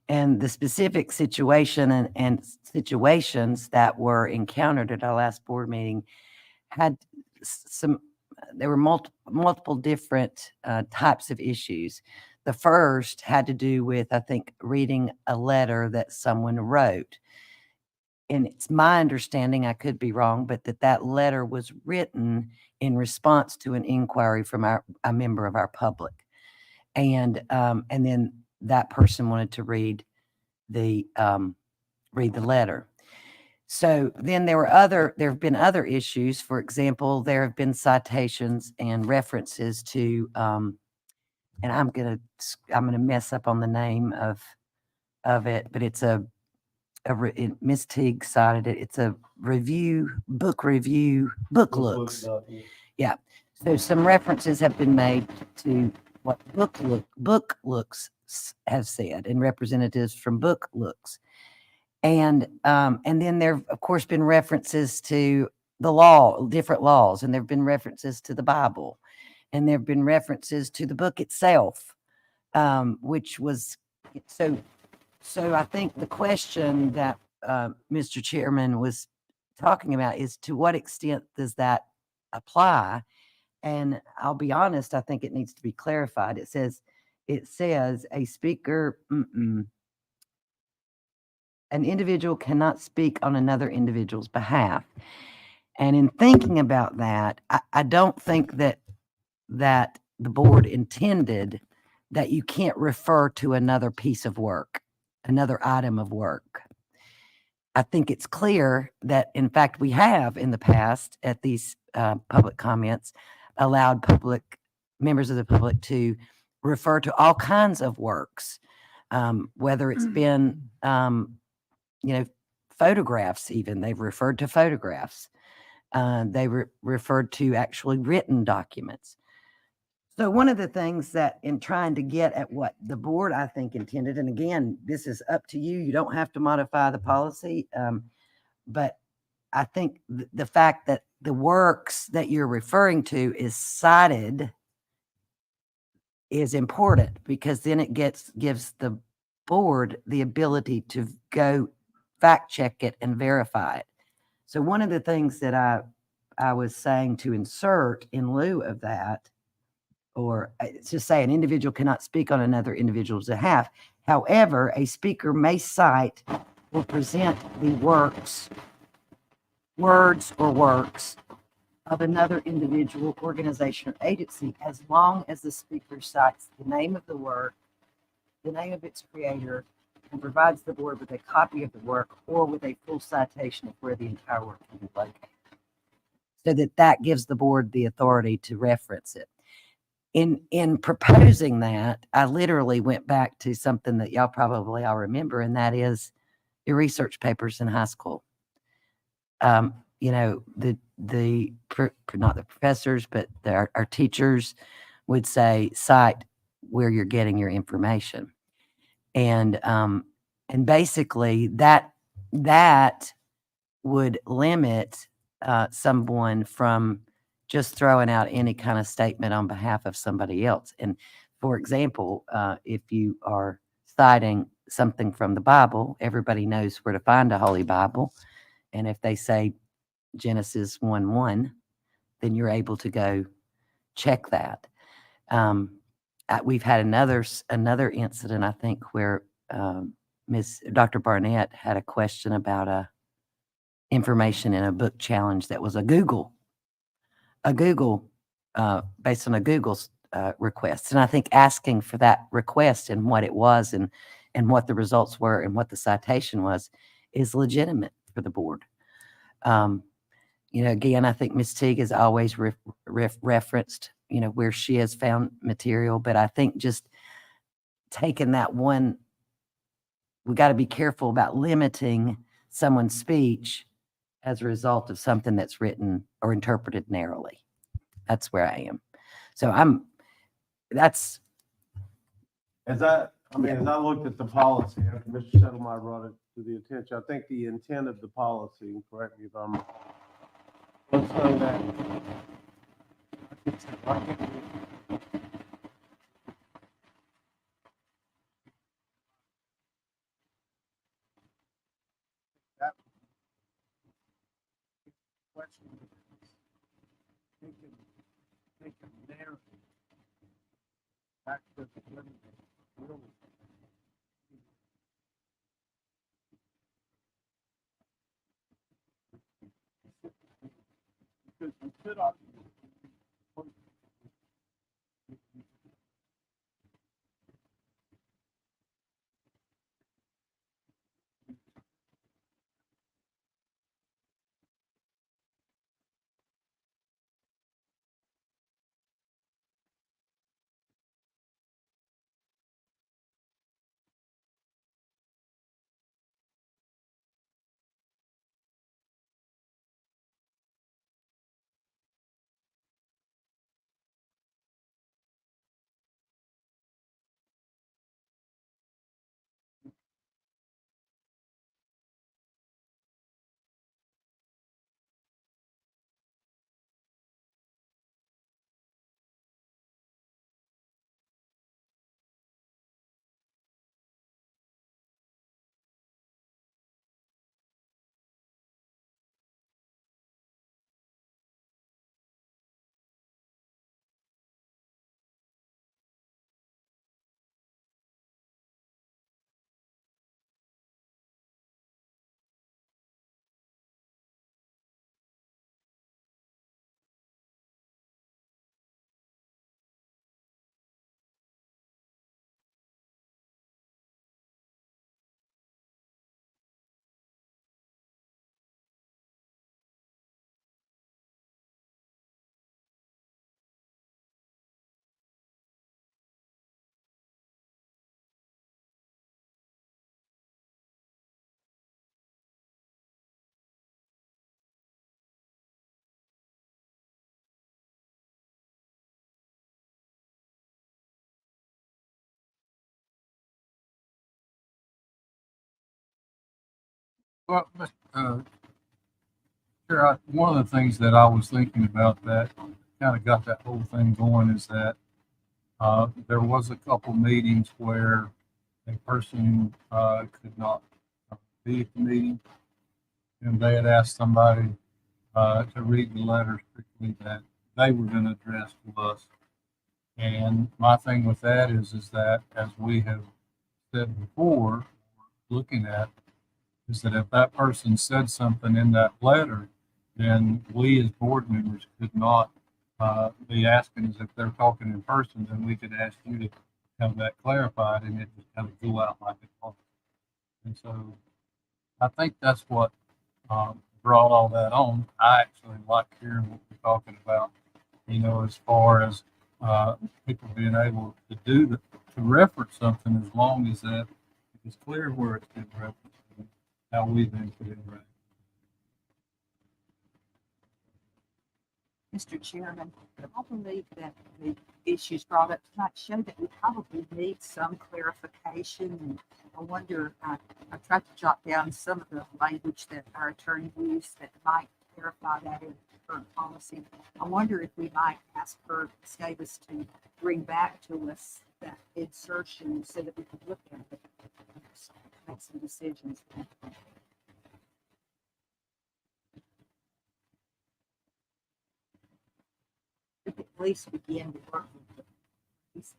Speaker 9: And the specific situation and situations that were encountered at our last board meeting had there were multiple different types of issues. The first had to do with, I think, reading a letter that someone wrote. And it's my understanding, I could be wrong, but that letter was written in response to an inquiry from a member of our public. And then that person wanted to read the letter. So then there have been other issues. For example, there have been citations and references to, and I'm gonna mess up on the name of it, but it's Miss Teague cited it. It's a book looks. Yeah. So some references have been made to what book looks have said, and representatives from book looks. And then there have, of course, been references to the law, different laws, and there have been references to the Bible, and there have been references to the book itself, which was so. So I think the question that Mr. Chairman was talking about is, to what extent does that apply? And I'll be honest, I think it needs to be clarified. It says a speaker, an individual cannot speak on another individual's behalf. And in thinking about that, I don't think that the board intended that you can't refer to another piece of work, another item of work. I think it's clear that, in fact, we have in the past at these public comments allowed members of the public to refer to all kinds of works, whether it's been, photographs even. They've referred to photographs. They referred to actually written documents. So one of the things that in trying to get at what the board, I think, intended, and again, this is up to you. You don't have to modify the policy. But I think the fact that the works that you're referring to is cited is important, because then it gives the board the ability to go fact check it and verify it. So one of the things that I was saying to insert in lieu of that, or to say an individual cannot speak on another individual's behalf. However, a speaker may cite or present the words or works of another individual, organization, or agency, as long as the speaker cites the name of the work, the name of its creator, and provides the board with a copy of the work or with a full citation of where the entire work can be located. So that gives the board the authority to reference it. In proposing that, I literally went back to something that y'all probably all remember, and that is your research papers in high school. Not the professors, but our teachers would say, cite where you're getting your information. And basically that would limit someone from just throwing out any kind of statement on behalf of somebody else. And for example, if you are citing something from the Bible, everybody knows where to find a Holy Bible. And if they say Genesis 1:1, then you're able to go check that. We've had another incident, I think, where Dr. Barnett had a question about information in a book challenge that was a Google based on a Google's request. And I think asking for that request and what it was and what the results were and what the citation was is legitimate for the board. Again, I think Ms. Teague has always referenced, where she has found material, but I think just taking that one, we got to be careful about limiting someone's speech as a result of something that's written or interpreted narrowly. That's where I am. So
Speaker 4: as I looked at the policy, after Mr. Settlemeyer brought it to the attention, I think the intent of the policy, and correct me if I'm, let's say that
Speaker 16: question is, think of narrative back to the beginning. Really. Because we could argue.
Speaker 3: Well, Chair, one of the things that I was thinking about that kind of got that whole thing going is that there was a couple meetings where a person could not be at the meeting, and they had asked somebody to read the letter strictly that they were going to address to us. And my thing with that is that, as we have said before, looking at, is that if that person said something in that letter, then we as board members could not be asking as if they're talking in person, then we could ask you to have that clarified and it just kind of go out like it was. And so I think that's what brought all that on. I actually like hearing what we're talking about, you know, as far as people being able to do to reference something, as long as that it's clear where it's been referenced and how we then could interact.
Speaker 18: Mr. Chairman, I believe that the issues brought up tonight show that we probably need some clarification. And I wonder, I tried to jot down some of the language that our attorney used that might clarify that in current policy. I wonder if we might ask her, Ms. Davis, to bring back to us that insertion so that we can look at it and make some decisions. At least begin to work with the pieces.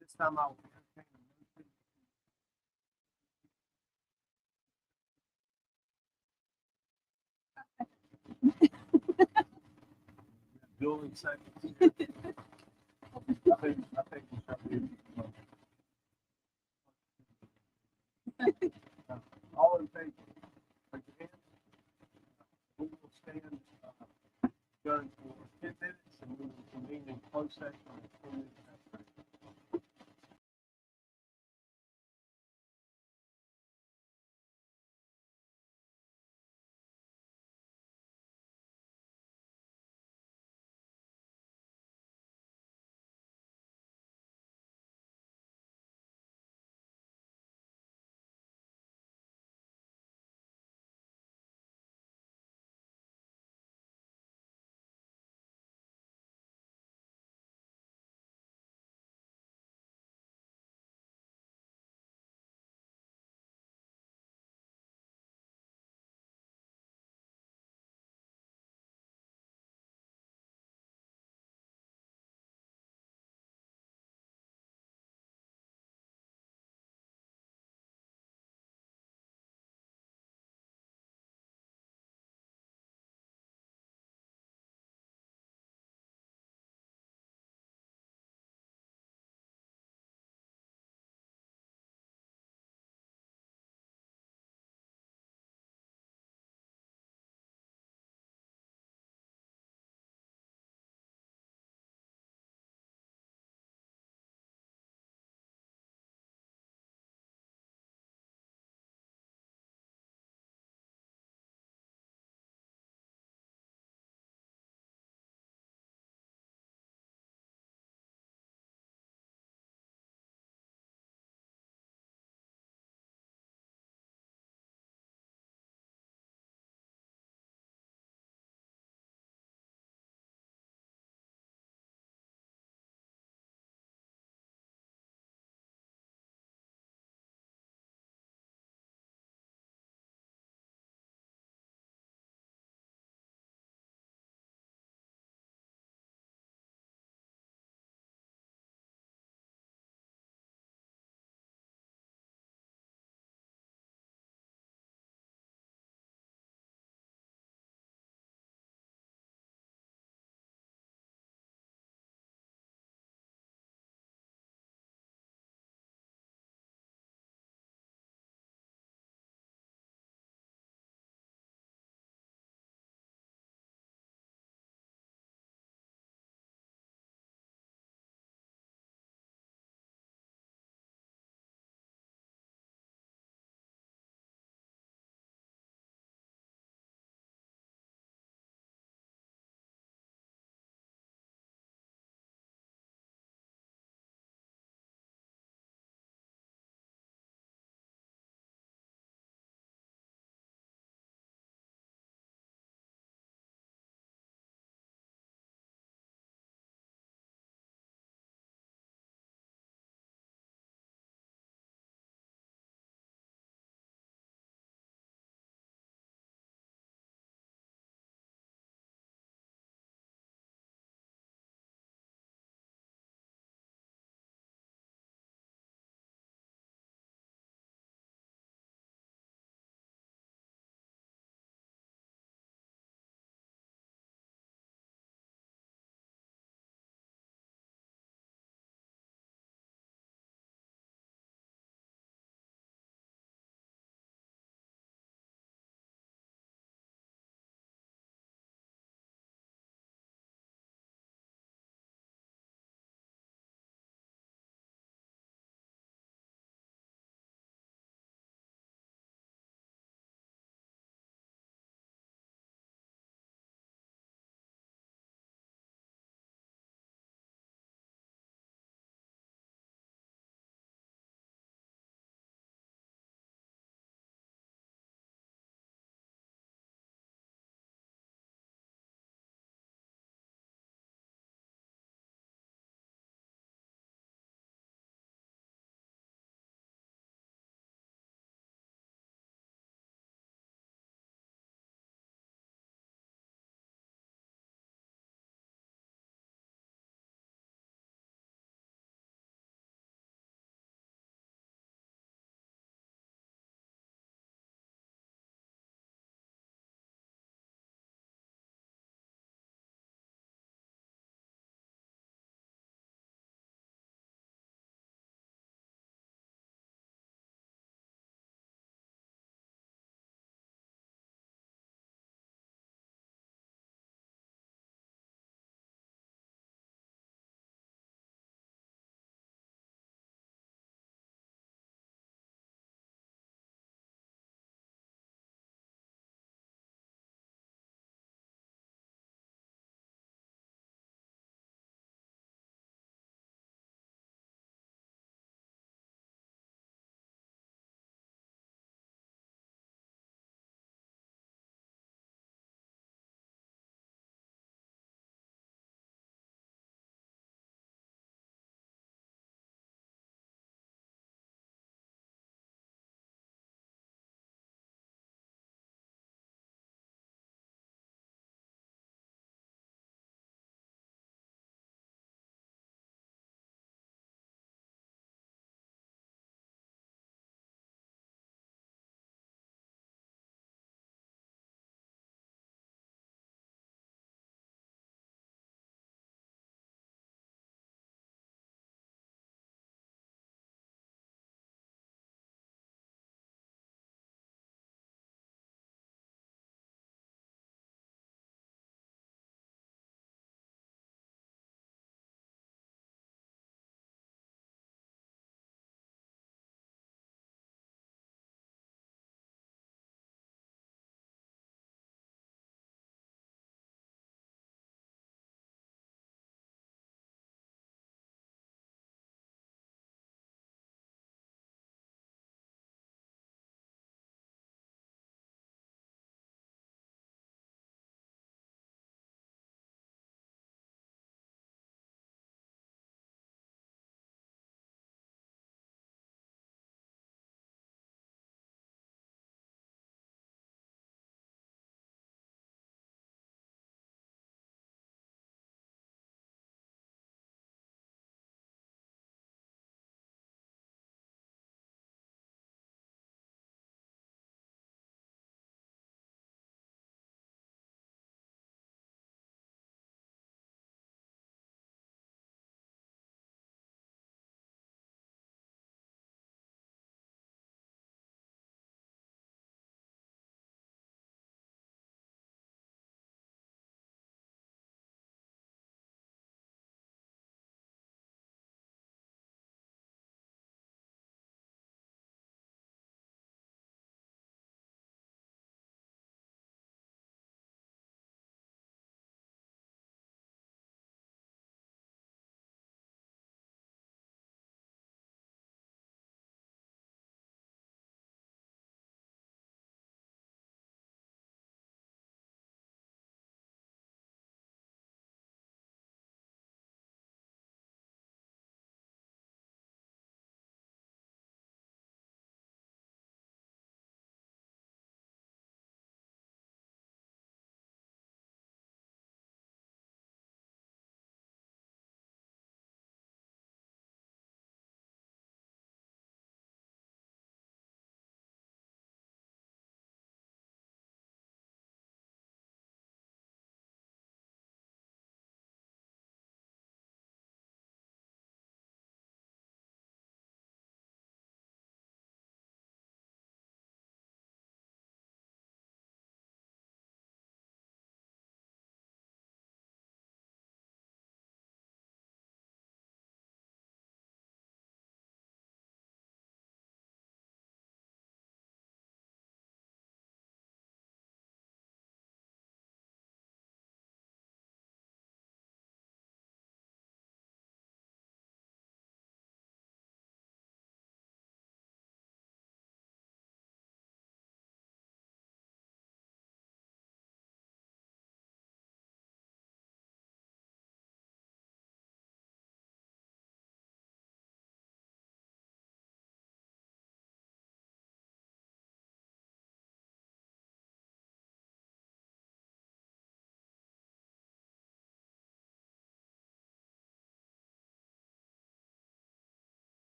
Speaker 16: This time I'll entertain a motion. Building seconds. I think we should be. All in favor? Raise your hand. We will stand adjourned for 10 minutes and we will convene in closed closed session.